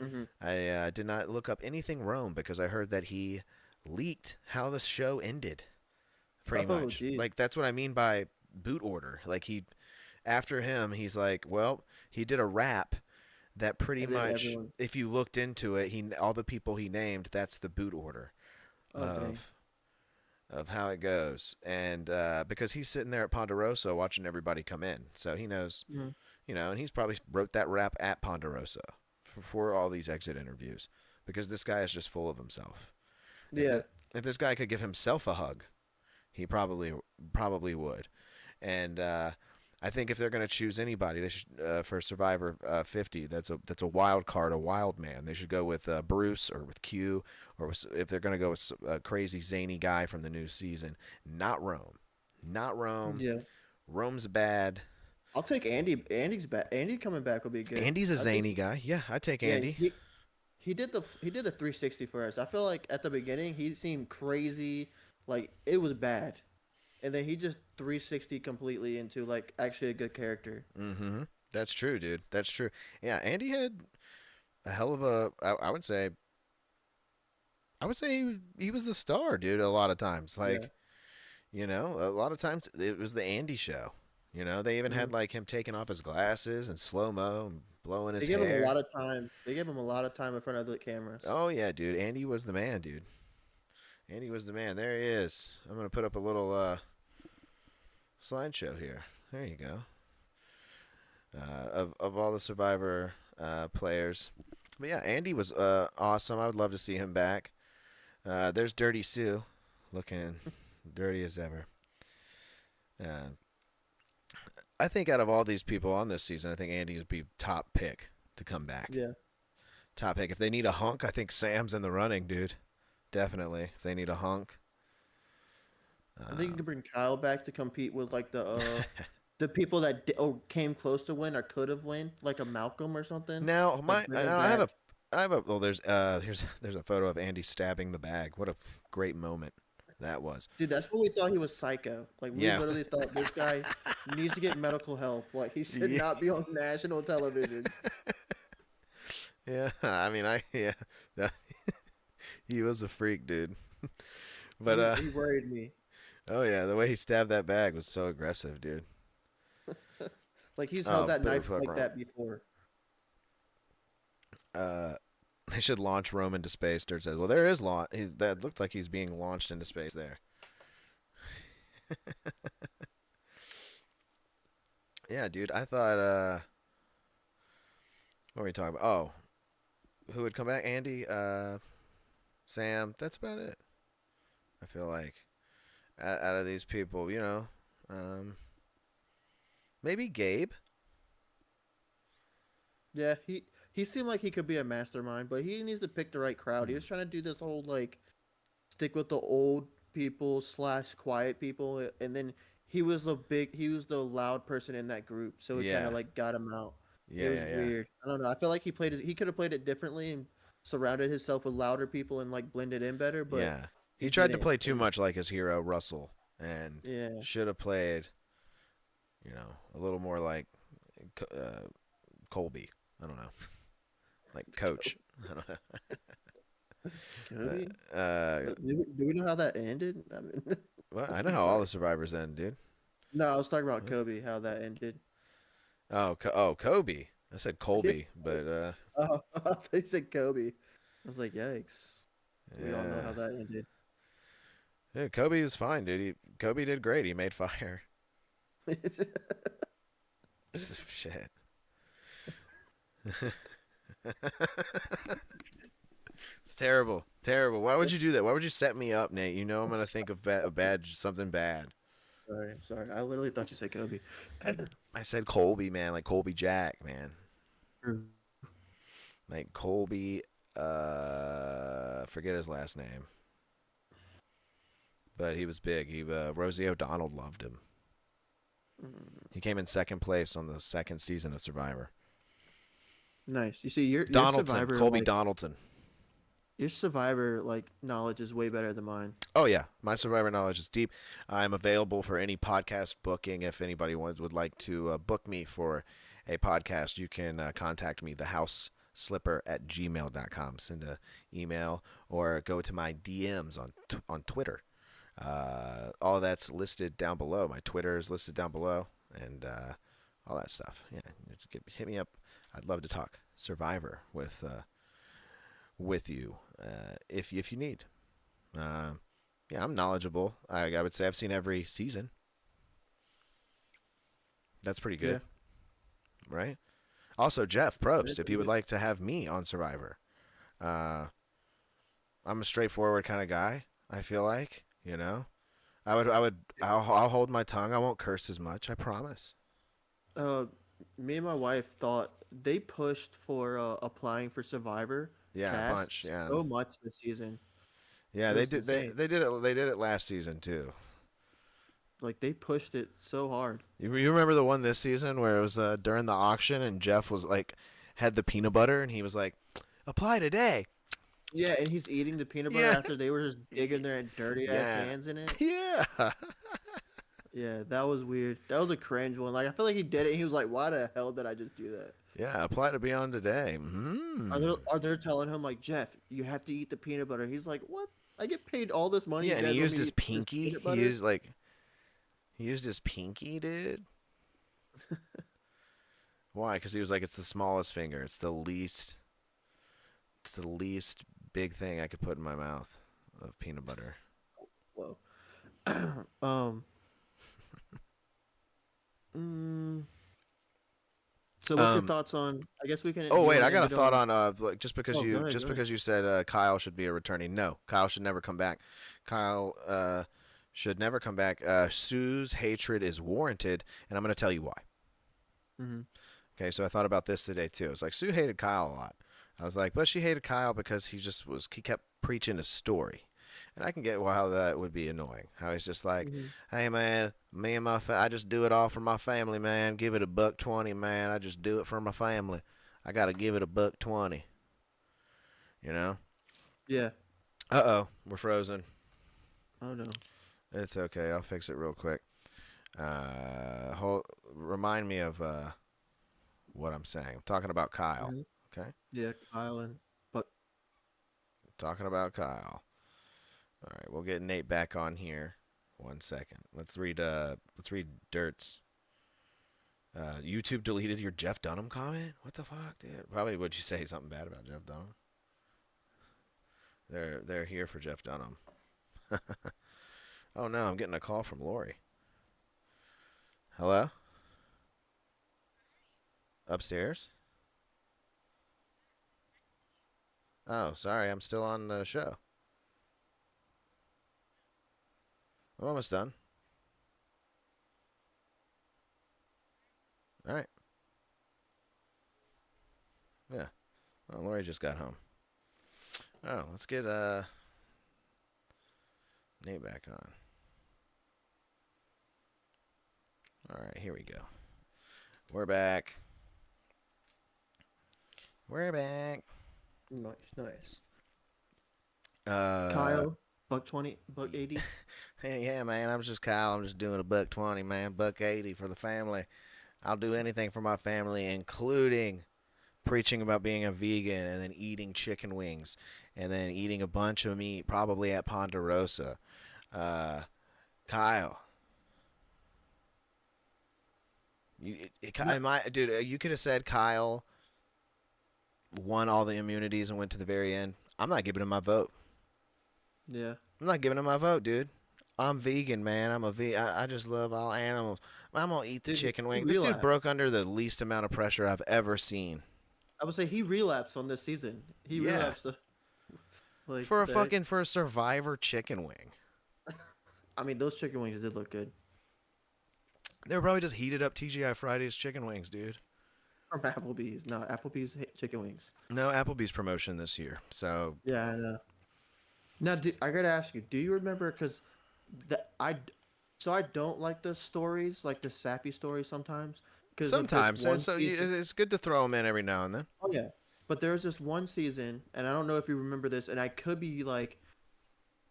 Mm-hmm. I did not look up anything Rome because I heard that he leaked how the show ended. Pretty Oh, much, geez. like that's what I mean by boot order. Like after him, he's like, well, he did a rap that pretty And then much, everyone. if you looked into it, he all the people he named, that's the boot order Oh, dang. of how it goes. And because he's sitting there at Ponderosa watching everybody come in, so he knows, Mhm. and he's probably wrote that rap at Ponderosa for all these exit interviews because this guy is just full of himself. If, Yeah. if this guy could give himself a hug, he probably would. And I think if they're going to choose anybody, they should for Survivor 50. That's a wild card, a wild man. They should go with Bruce or with Q, or if they're going to go with a crazy zany guy from the new season. Not Rome, not Rome. Yeah. Rome's bad. I'll take Andy. Andy's back. Andy coming back will be good. Andy's a I think. zany guy. Yeah, I take Yeah. Andy. He did the 360 for us. I feel like at the beginning he seemed crazy, like it was bad, and then he just 360 completely into like actually a good character. Mm-hmm. That's true, dude. That's true. Yeah, Andy had a hell of a. I would say he was the star, dude. A lot of times, Yeah. like a lot of times it was the Andy show. They even Mhm. had like him taking off his glasses and slow mo and blowing They his gave him a hair. lot of time. They gave him a lot of time in front of the cameras. Oh yeah, dude. Andy was the man, dude. Andy was the man. There he is. I'm gonna put up a little slideshow here. There you go. Of all the Survivor players. But yeah, Andy was awesome. I would love to see him back. There's Dirty Sue, looking dirty as ever. Uh, I think out of all these people on this season, I think Andy would be top pick to come back. Yeah. Top pick. If they need a hunk, I think Sam's in the running, dude. Definitely. If they need a hunk. I think you can bring Kyle back to compete with like the people that came close to win or could have win, like a Malcolm or something. Now Like bring him I have back. a well there's there's a photo of Andy stabbing the bag. What a great moment that was. Dude, that's what we thought he was psycho. Like we Yeah. literally thought this guy needs to get medical help. Like he should Yeah. not be on national television. Yeah, I mean yeah. That- he was a freak, dude. But He worried me. oh yeah, the way he stabbed that bag was so aggressive, dude. Like he's Oh, held that bit of knife fuck like wrong. that before. They should launch Rome into space. Dirt says, "Well, there is launch. That looked like he's being launched into space there." Yeah, dude. I thought. What were we talking about? Oh, who would come back? Andy, Sam. That's about it. I feel like out of these people, maybe Gabe. Yeah, he seemed like he could be a mastermind, but he needs to pick the right crowd. He was trying to do this whole like stick with the old people slash quiet people, and then he was the loud person in that group, so it kind Yeah. of like got him out. Yeah, It was yeah, yeah. weird. I don't know. I feel like he could have played it differently and surrounded himself with louder people and like blended in better, but Yeah. He he tried to didn't. play too much like his hero Russell, and Yeah. should have played, a little more like Colby. I don't know, like Coach. I don't Kobe? know. Do we know how that ended? I mean, Well, I know how all the survivors end, dude. no, I was talking about Kobe, how that ended. Oh, Kobe. I said Colby, but Oh, I thought you said Kobe. I was like, yikes. We all know how yeah. that ended. Yeah, Kobe was fine, dude. Kobe did great. He made fire. Shit. It's terrible. Terrible. Why would you do that? Why would you set me up, Nate? You know I'm gonna think of something bad. Sorry. I literally thought you said Kobe. I said Colby, man, like Colby Jack, man. Like Colby, forget his last name. But he was big. Rosie O'Donnell loved him. He came in second place on the second season of Survivor. Nice. You see, your Donaldson, Survivor Colby like Donaldson. your Survivor like knowledge is way better than mine. Oh yeah, my Survivor knowledge is deep. I'm available for any podcast booking. If anybody would like to book me for a podcast, you can contact me, thehouseslipper@gmail.com. Send an email or go to my DMs on Twitter. All that's listed down below. My Twitter is listed down below, and all that stuff. Yeah, hit me up. I'd love to talk Survivor with you if you need. Yeah, I'm knowledgeable. I would say I've seen every season. That's pretty good, right? Also, Jeff Probst, if you would like to have me on Survivor, I'm a straightforward kind of guy. I feel like, I'll hold my tongue. I won't curse as much. I promise. Me and my wife thought they pushed for applying for Survivor. Yeah, a cast bunch. Yeah, so much this season. yeah. It They was did. insane. They did it. They did it last season too. Like they pushed it so hard. You remember the one this season where it was during the auction and Jeff was like had the peanut butter and he was like, apply today. Yeah, and he's eating the peanut butter Yeah. after they were just digging their dirty ass hands in it. Yeah. Yeah, that was weird. That was a cringe one. Like I feel like he did it. And he was like, "Why the hell did I just do that?" Yeah, apply to be on today. Are they telling him like, Jeff, you have to eat the peanut butter? He's like, "What? I get paid all this money." Yeah, you and he guys want used me to his eat this pinky. peanut He butter?" used his pinky, dude. Why? Because he was like, it's the smallest finger. It's the least big thing I could put in my mouth of peanut butter. Whoa. mm, so what's your thoughts on? I guess we can. Oh you wait, wanna I got a end it thought on? like just because Oh, you go ahead, go ahead. because you said Kyle should be a returning. No, Kyle should never come back. Kyle should never come back. Sue's hatred is warranted, and I'm going to tell you why. Mm-hmm. Okay, so I thought about this today too. It's like Sue hated Kyle a lot. I was like, but she hated Kyle because he kept preaching his story. And I can get how that would be annoying. How he's just like, hey man, me and I just do it all for my family, man. Give it $1.20, man. I just do it for my family. I gotta give it $1.20. You know? Yeah. We're frozen. Oh no. It's okay. I'll fix it real quick. Remind me of what I'm saying. I'm talking about Kyle. Mhm. Okay. Yeah, Kyle and but Talking about Kyle. All right, we'll get Nate back on here. 1 second. Let's read Dirt's. YouTube deleted your Jeff Dunham comment? What the fuck, dude? Probably would you say something bad about Jeff Dunham? They're here for Jeff Dunham. Oh no, I'm getting a call from Lori. Hello? Upstairs? Oh, sorry, I'm still on the show. I'm almost done. All right. Yeah. Well, Lori just got home. Oh, let's get Nate back on. All right, here we go. We're back. We're back. nice. Kyle. $1.20, $1.80. Hey, yeah, man. I'm just Kyle. I'm just doing $1.20, man. $1.80 for the family. I'll do anything for my family, including preaching about being a vegan and then eating chicken wings and then eating a bunch of meat, probably at Ponderosa. Kyle. Dude, you could have said Kyle won all the immunities and went to the very end. I'm not giving him my vote. Yeah. I'm not giving him my vote, dude. I'm vegan, man. I'm a vegan. I just love all animals. I'm going to eat the chicken wing. This dude broke under the least amount of pressure I've ever seen. I would say he relapsed on this season. He relapsed. Like for a Survivor chicken wing. I mean, those chicken wings did look good. They were probably just heated up TGI Fridays chicken wings, dude. From Applebee's. No, Applebee's chicken wings. No Applebee's promotion this year. So Yeah, I know. Now, I gotta ask you, do you remember? Because the I, so I don't like the stories, like the sappy stories sometimes, because of this sometimes, one season. it's good to throw them in every now and then. Oh yeah, but there's this one season, and I don't know if you remember this, and I could be like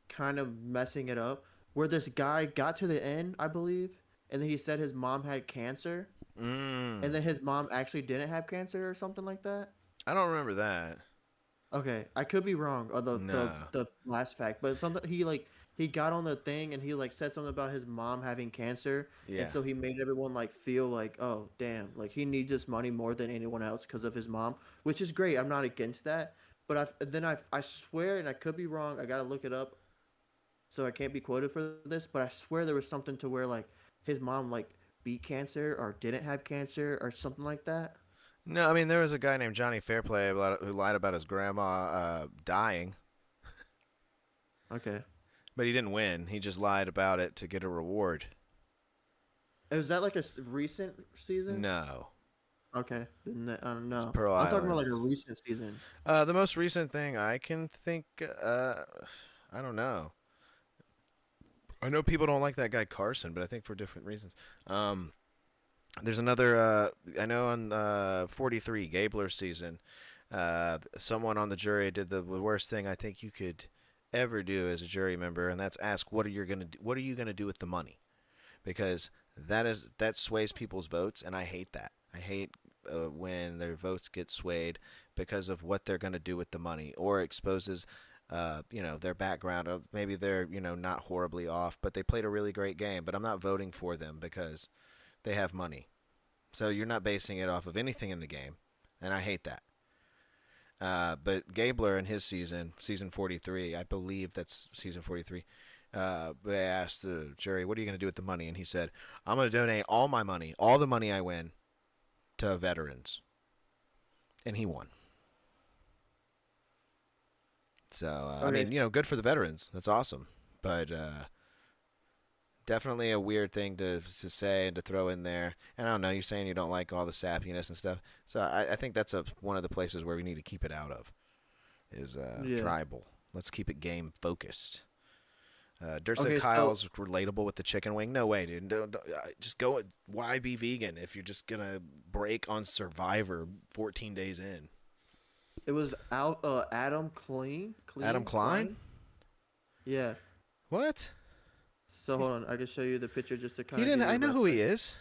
kind of messing it up, where this guy got to the end, I believe, and then he said his mom had cancer, Mm, and then his mom actually didn't have cancer or something like that. I don't remember that. Okay, I could be wrong, or No. the last fact, but something he got on the thing and he like said something about his mom having cancer, and Yeah. so he made everyone like feel like, oh damn, like he needs this money more than anyone else because of his mom, which is great. I'm not against that, but I swear, and I could be wrong. I gotta look it up, so I can't be quoted for this, but I swear there was something to where like his mom like beat cancer or didn't have cancer or something like that. No, I mean there was a guy named Johnny Fairplay who lied about his grandma dying, Okay, but he didn't win. He just lied about it to get a reward. is that like a recent season? No, Okay, then I don't it's know. Pearl I'm talking about like a Islands. recent season. The most recent thing I can think, I don't know. I know people don't like that guy Carson, but I think for different reasons. There's another. I know on 43 Gabler's season, someone on the jury did the worst thing I think you could ever do as a jury member, and that's ask what are you gonna do with the money, because that sways people's votes, and I hate that. I hate when their votes get swayed because of what they're gonna do with the money, or exposes their background of maybe they're not horribly off, but they played a really great game, but I'm not voting for them because they have money. So you're not basing it off of anything in the game, and I hate that. But Gabler in his season 43, I believe that's season 43. They asked the jury, "What are you going to do with the money?" And he said, "I'm going to donate all my money, all the money I win, to veterans." And he won. So I Okay, mean, good for the veterans. That's awesome. But definitely a weird thing to say and to throw in there. And I don't know, you're saying you don't like all the sappiness and stuff. So I think that's one of the places where we need to keep it out of is yeah. tribal. Let's keep it game focused. Dirt said Okay, so Kyle's relatable with the chicken wing. No way, dude. Just go. Why be vegan if you're just gonna break on Survivor 14 days in? it was out. Adam Clean, Adam Klein? Yeah. What? So hold on, I can show you the picture just to He kind of didn't. give you I a know who he reference. is.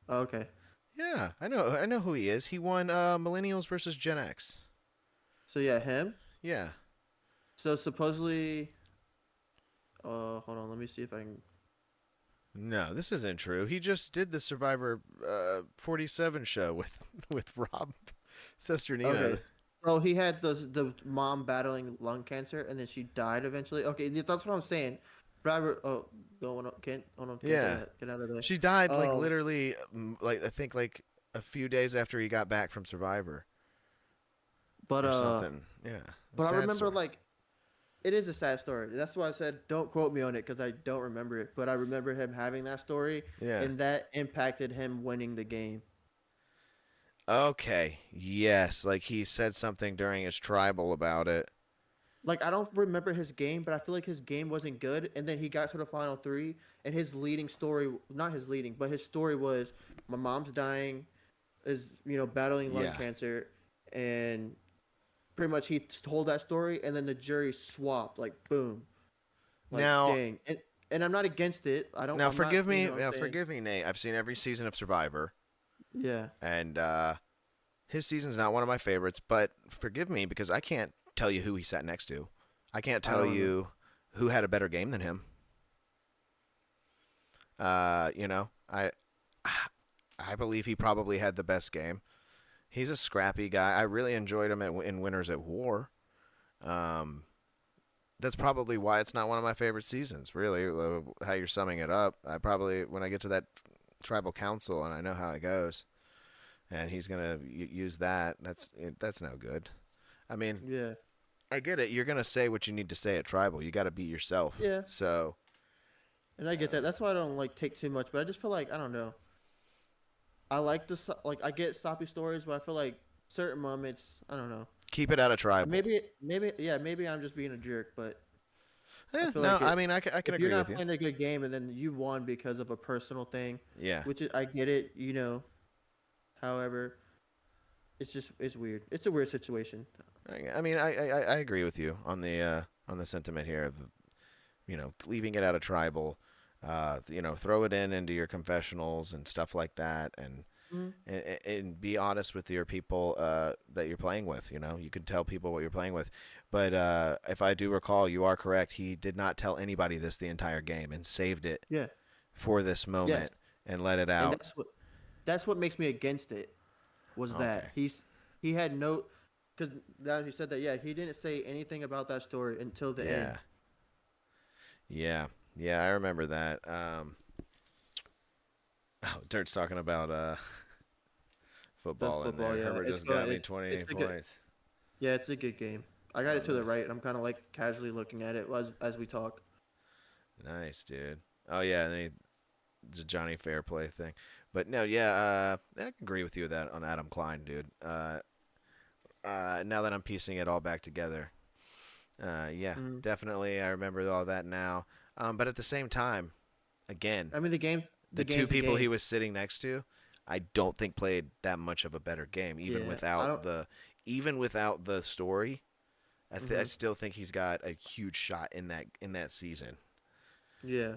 Oh, okay. Yeah, I know. I know who he is. He won Millennials versus Gen X. So yeah, him. Yeah. So supposedly, hold on, let me see if I can. No, this isn't true. He just did the Survivor 47 show with with Rob Okay. Sesternino. So he had the mom battling lung cancer, and then she died eventually. Okay, that's what I'm saying. Driver, oh, don't want to, can't, hold on, can't say Yeah. that. Get out of there. She died like Um, literally like I think like a few days after he got back from Survivor but or something. Yeah. I Sad remember story. like it is a sad story. That's why I said don't quote me on it because I don't remember it. But I remember him having that story, Yeah. and that impacted him winning the game. Okay. Yes, like he said something during his tribal about it. Like I don't remember his game, but I feel like his game wasn't good. And then he got to the final three, and his leading story, not his leading, but his story was my mom's dying, is battling lung Yeah. cancer, and pretty much he told that story, and then the jury swapped like boom, like Now, dang, and I'm not against it. I don't. now I'm not. forgive me. I'm Now saying forgive me, Nate. I've seen every season of Survivor, yeah. and his season's not one of my favorites. But forgive me because I can't tell you who he sat next to. I can't I tell don't know. you who had a better game than him. You know, I believe he probably had the best game. He's a scrappy guy. I really enjoyed him in Winners at War. Um, that's probably why it's not one of my favorite seasons. Really, how you're summing it up. I probably when I get to that tribal council and I know how it goes, and he's gonna use that. That's no good. I mean, Yeah. I get it. You're gonna say what you need to say at tribal. You got to be yourself. Yeah. So And I get that. That's why I don't like take too much. But I just feel like I don't know. I like like I get soppy stories, but I feel like certain moments I don't know. Keep it out of tribal. Maybe yeah, maybe I'm just being a jerk, but I feel No, like I mean I can if you're agree with not you. playing a good game and then you won because of a personal thing, Yeah. which is, I get it, you know. However, it's weird. It's a weird situation. I mean I agree with you on the sentiment here of leaving it out of tribal. Throw it into your confessionals and stuff like that, Mhm. and be honest with your people that you're playing with. You can tell people what you're playing with. But if I do recall, you are correct. He did not tell anybody this the entire game and saved it Yeah. for this Yes. moment and let it And out. that's what makes me against it was that Okay. he had no because now you said that yeah he didn't say anything about that story until the end. Yeah. Yeah. Yeah, I remember that. Dirt's talking about The football in football, there. yeah, Herbert it's just going. got me 28 It's a good. points. Yeah, it's a good game. I got Oh, it to the nice. right, and I'm kind of like casually looking at it as we talk. Nice, dude. Oh, yeah, and then the Johnny Fairplay thing. But no, yeah, I can agree with you with that on Adam Klein, dude. Now that I'm piecing it all back together, yeah, Mm. definitely, I remember all that now. But at the same time, again, I mean, the the two game's the people he game. was sitting next to, I don't think played that much of a better game, Yeah, I don't. even without the story. I Hmm. still think he's got a huge shot in that season. Yeah,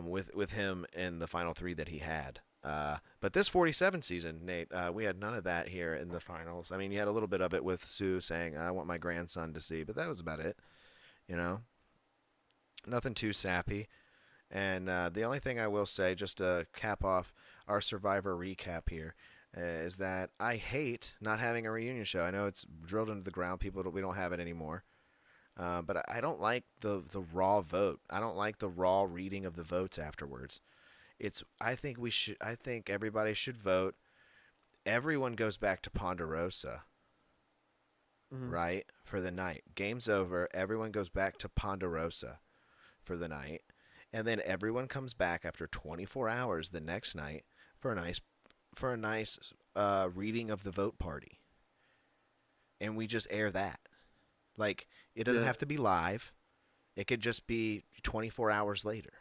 With him in the final three that he had. But this 47 season, Nate, we had none of that here in the finals. I mean, you had a little bit of it with Sue saying, "I want my grandson to see," but that was about it. You know, nothing too sappy. And the only thing I will say, just to cap off our Survivor recap here, is that I hate not having a reunion show. I know it's drilled into the ground. We don't have it anymore. But I don't like the raw vote. I don't like the raw reading of the votes afterwards. I think everybody should vote. Everyone goes back to Ponderosa, hmm right? For the night. Game's over. Everyone goes back to Ponderosa for the night. And then everyone comes back after 24 hours the next night for a nice reading of the vote party. And we just air that. Like, it doesn't yeah, have to be live. It could just be 24 hours later.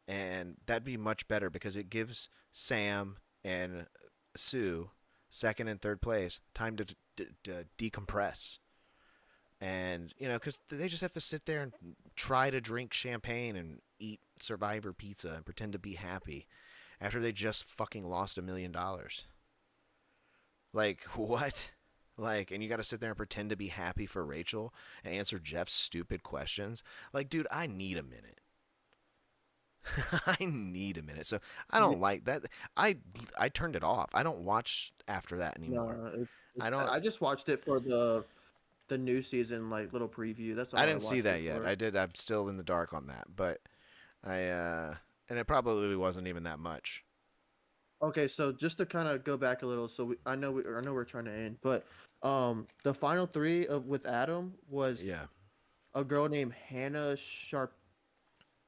And that'd be much better because it gives Sam and Sue, second and third place, time to decompress. And, because they just have to sit there and try to drink champagne and eat Survivor pizza and pretend to be happy after they just fucking lost $1 million. Like, what? Like, and you got to sit there and pretend to be happy for Rachel and answer Jeff's stupid questions. Like, dude, I need a minute. I need a minute. So I yeah. don't like that. I turned it off. I don't watch after that anymore. No, I don't. I just watched it for the new season like little preview. That's I all I didn't see watched it that yet. for. I did. I'm still in the dark on that. But and it probably wasn't even that much. Okay, so just to kind of go back a little, so I know we're trying to end, but the final three of with Adam was Yeah. a girl named Hannah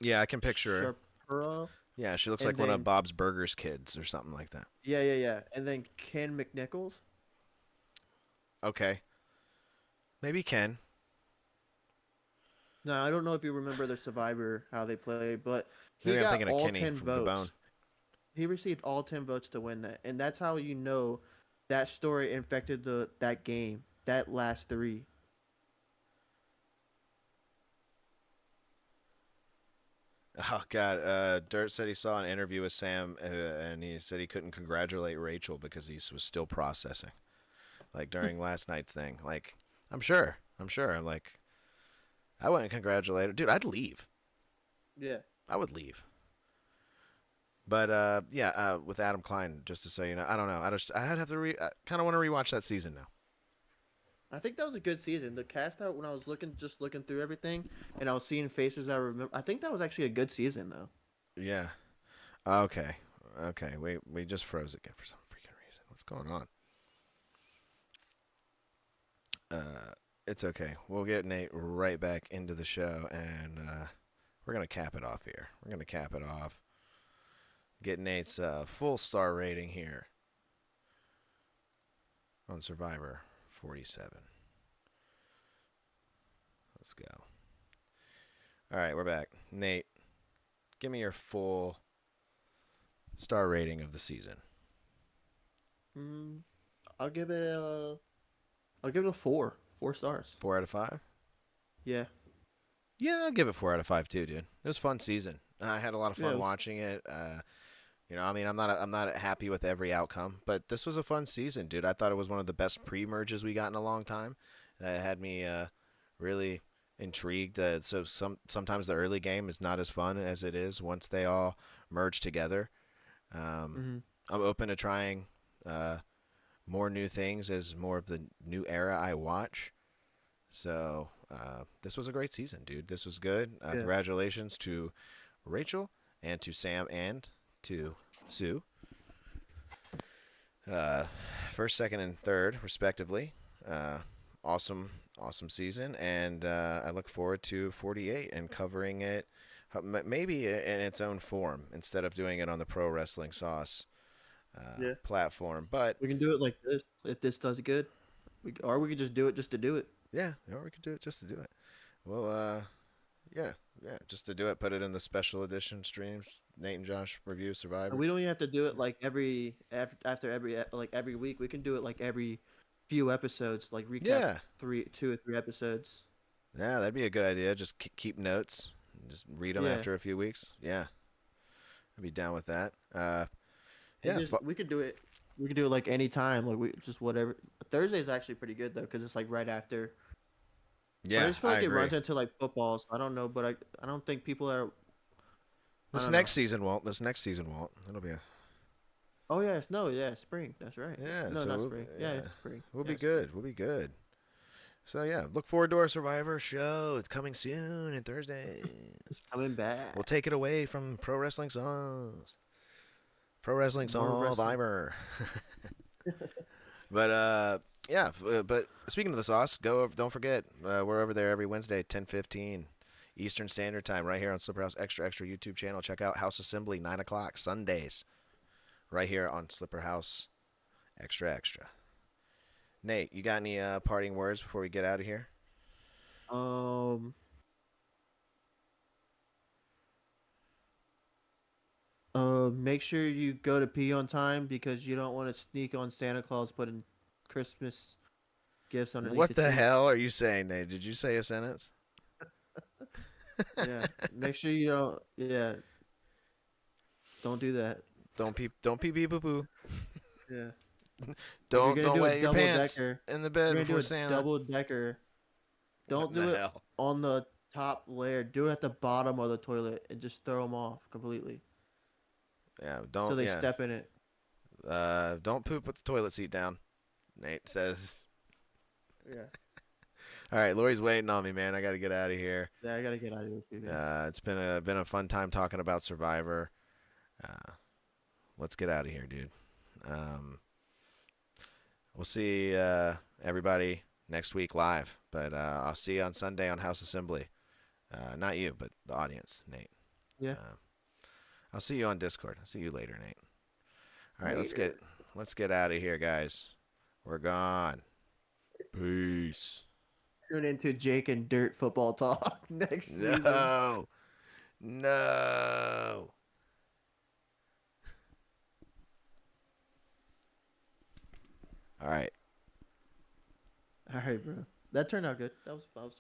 Yeah, I can picture her. Sharpura, Yeah, she looks and like one of then Bob's Burgers kids or something like that. yeah, and then Ken McNichols. Okay. Maybe Ken. Now I don't know if you remember the Survivor how they play, but he Maybe I'm got thinking of all Kenny 10 from Gabon. votes. He received all 10 votes to win that, and that's how you know that story infected that game, that last three. Oh God, Dirt said he saw an interview with Sam, and he said he couldn't congratulate Rachel because he was still processing, like during last night's thing. Like, I'm sure. Like, I wouldn't congratulate her, dude. I'd leave. Yeah. I would leave. But yeah, with Adam Klein, just to say, I don't know. I'd have to I kind of want to rewatch that season now. I think that was a good season. The cast out when I was just looking through everything, and I was seeing faces I remember. I think that was actually a good season though. Yeah. Okay. Okay. We just froze again for some freaking reason. What's going on? It's okay. We'll get Nate right back into the show, and we're gonna cap it off here. We're gonna cap it off. Get Nate's full star rating here on Survivor 47. Let's go. All right, we're back. Nate, give me your full star rating of the season. I'll give it a 4. 4 stars. 4 out of 5? Yeah. Yeah, I'll give it 4 out of 5 too, dude. It was a fun season. I had a lot of fun Yeah. watching it. I mean, I'm not happy with every outcome, but this was a fun season, dude. I thought it was one of the best pre-merges we got in a long time. That had me really intrigued. So sometimes the early game is not as fun as it is once they all merge together. I'm open to trying more new things as more of the new era I watch. So this was a great season, dude. This was good. Yeah. Congratulations to Rachel and to Sam and to Sue. First, second, and third, respectively. Awesome season, and I look forward to 48 and covering it maybe in its own form instead of doing it on the Pro Wrestling Sauce platform. But we can do it like this if this does good, or we could just do it just to do it. yeah, or we could do it just to do it. Well, yeah, just to do it. Put it in the special edition streams. Nate and Josh review Survivor. And we don't even have to do it like after every week. We can do it like every few episodes, like recap 2 or 3 episodes. Yeah, that'd be a good idea. Just keep notes. Just read them after a few weeks. Yeah, I'd be down with that. We could do it. We could do it like any time. Like we just whatever. Thursday is actually pretty good though because it's like right after. Yeah, I just feel like I it agree. runs into like football. So I don't know, but I don't think people are. This next season won't. It'll be a. Oh yeah, spring. That's right. Yeah, no, so not we'll- spring. yeah. Yeah, spring. We'll be Yeah, good. We'll be good. So yeah, look forward to our Survivor show. It's coming soon and Thursday. It's coming back. We'll take it away from Pro Wrestling Songs. Pro Wrestling Survivor. But but speaking of the sauce, don't forget we're over there every Wednesday, 10:15 Eastern Standard Time, right here on Slipper House Extra YouTube channel. Check out House Assembly 9:00 Sundays, right here on Slipper House Extra. Nate, you got any parting words before we get out of here? Make sure you go to pee on time because you don't want to sneak on Santa Claus putting Christmas gifts underneath. What your the tree. hell are you saying, Nate? Did you say a sentence? Yeah. Make sure you don't. Yeah. Don't do that. Don't pee pee poo poo. Yeah. Don't gonna do a wet your double pants decker, in the You're bed gonna do before a Santa. double decker. Don't What the do it hell? on the top layer. Do it at the bottom of the toilet and just throw them off completely. Yeah, don't. So they yeah. step in it. Don't poop with the toilet seat down. Nate says. Yeah. All right, Lori's waiting on me, man. I got to get out of here. Yeah, I gotta get out of here too. Man. It's been a fun time talking about Survivor. Let's get out of here, dude. We'll see everybody next week live, but I'll see you on Sunday on House Assembly. Not you, but the audience, Nate. Yeah. I'll see you on Discord. I'll see you later, Nate. All right, let's get out of here, guys. We're gone. Peace. Tune into Jake and Dirt football talk next season. No. All right. All right, bro. That turned out good. That was fun.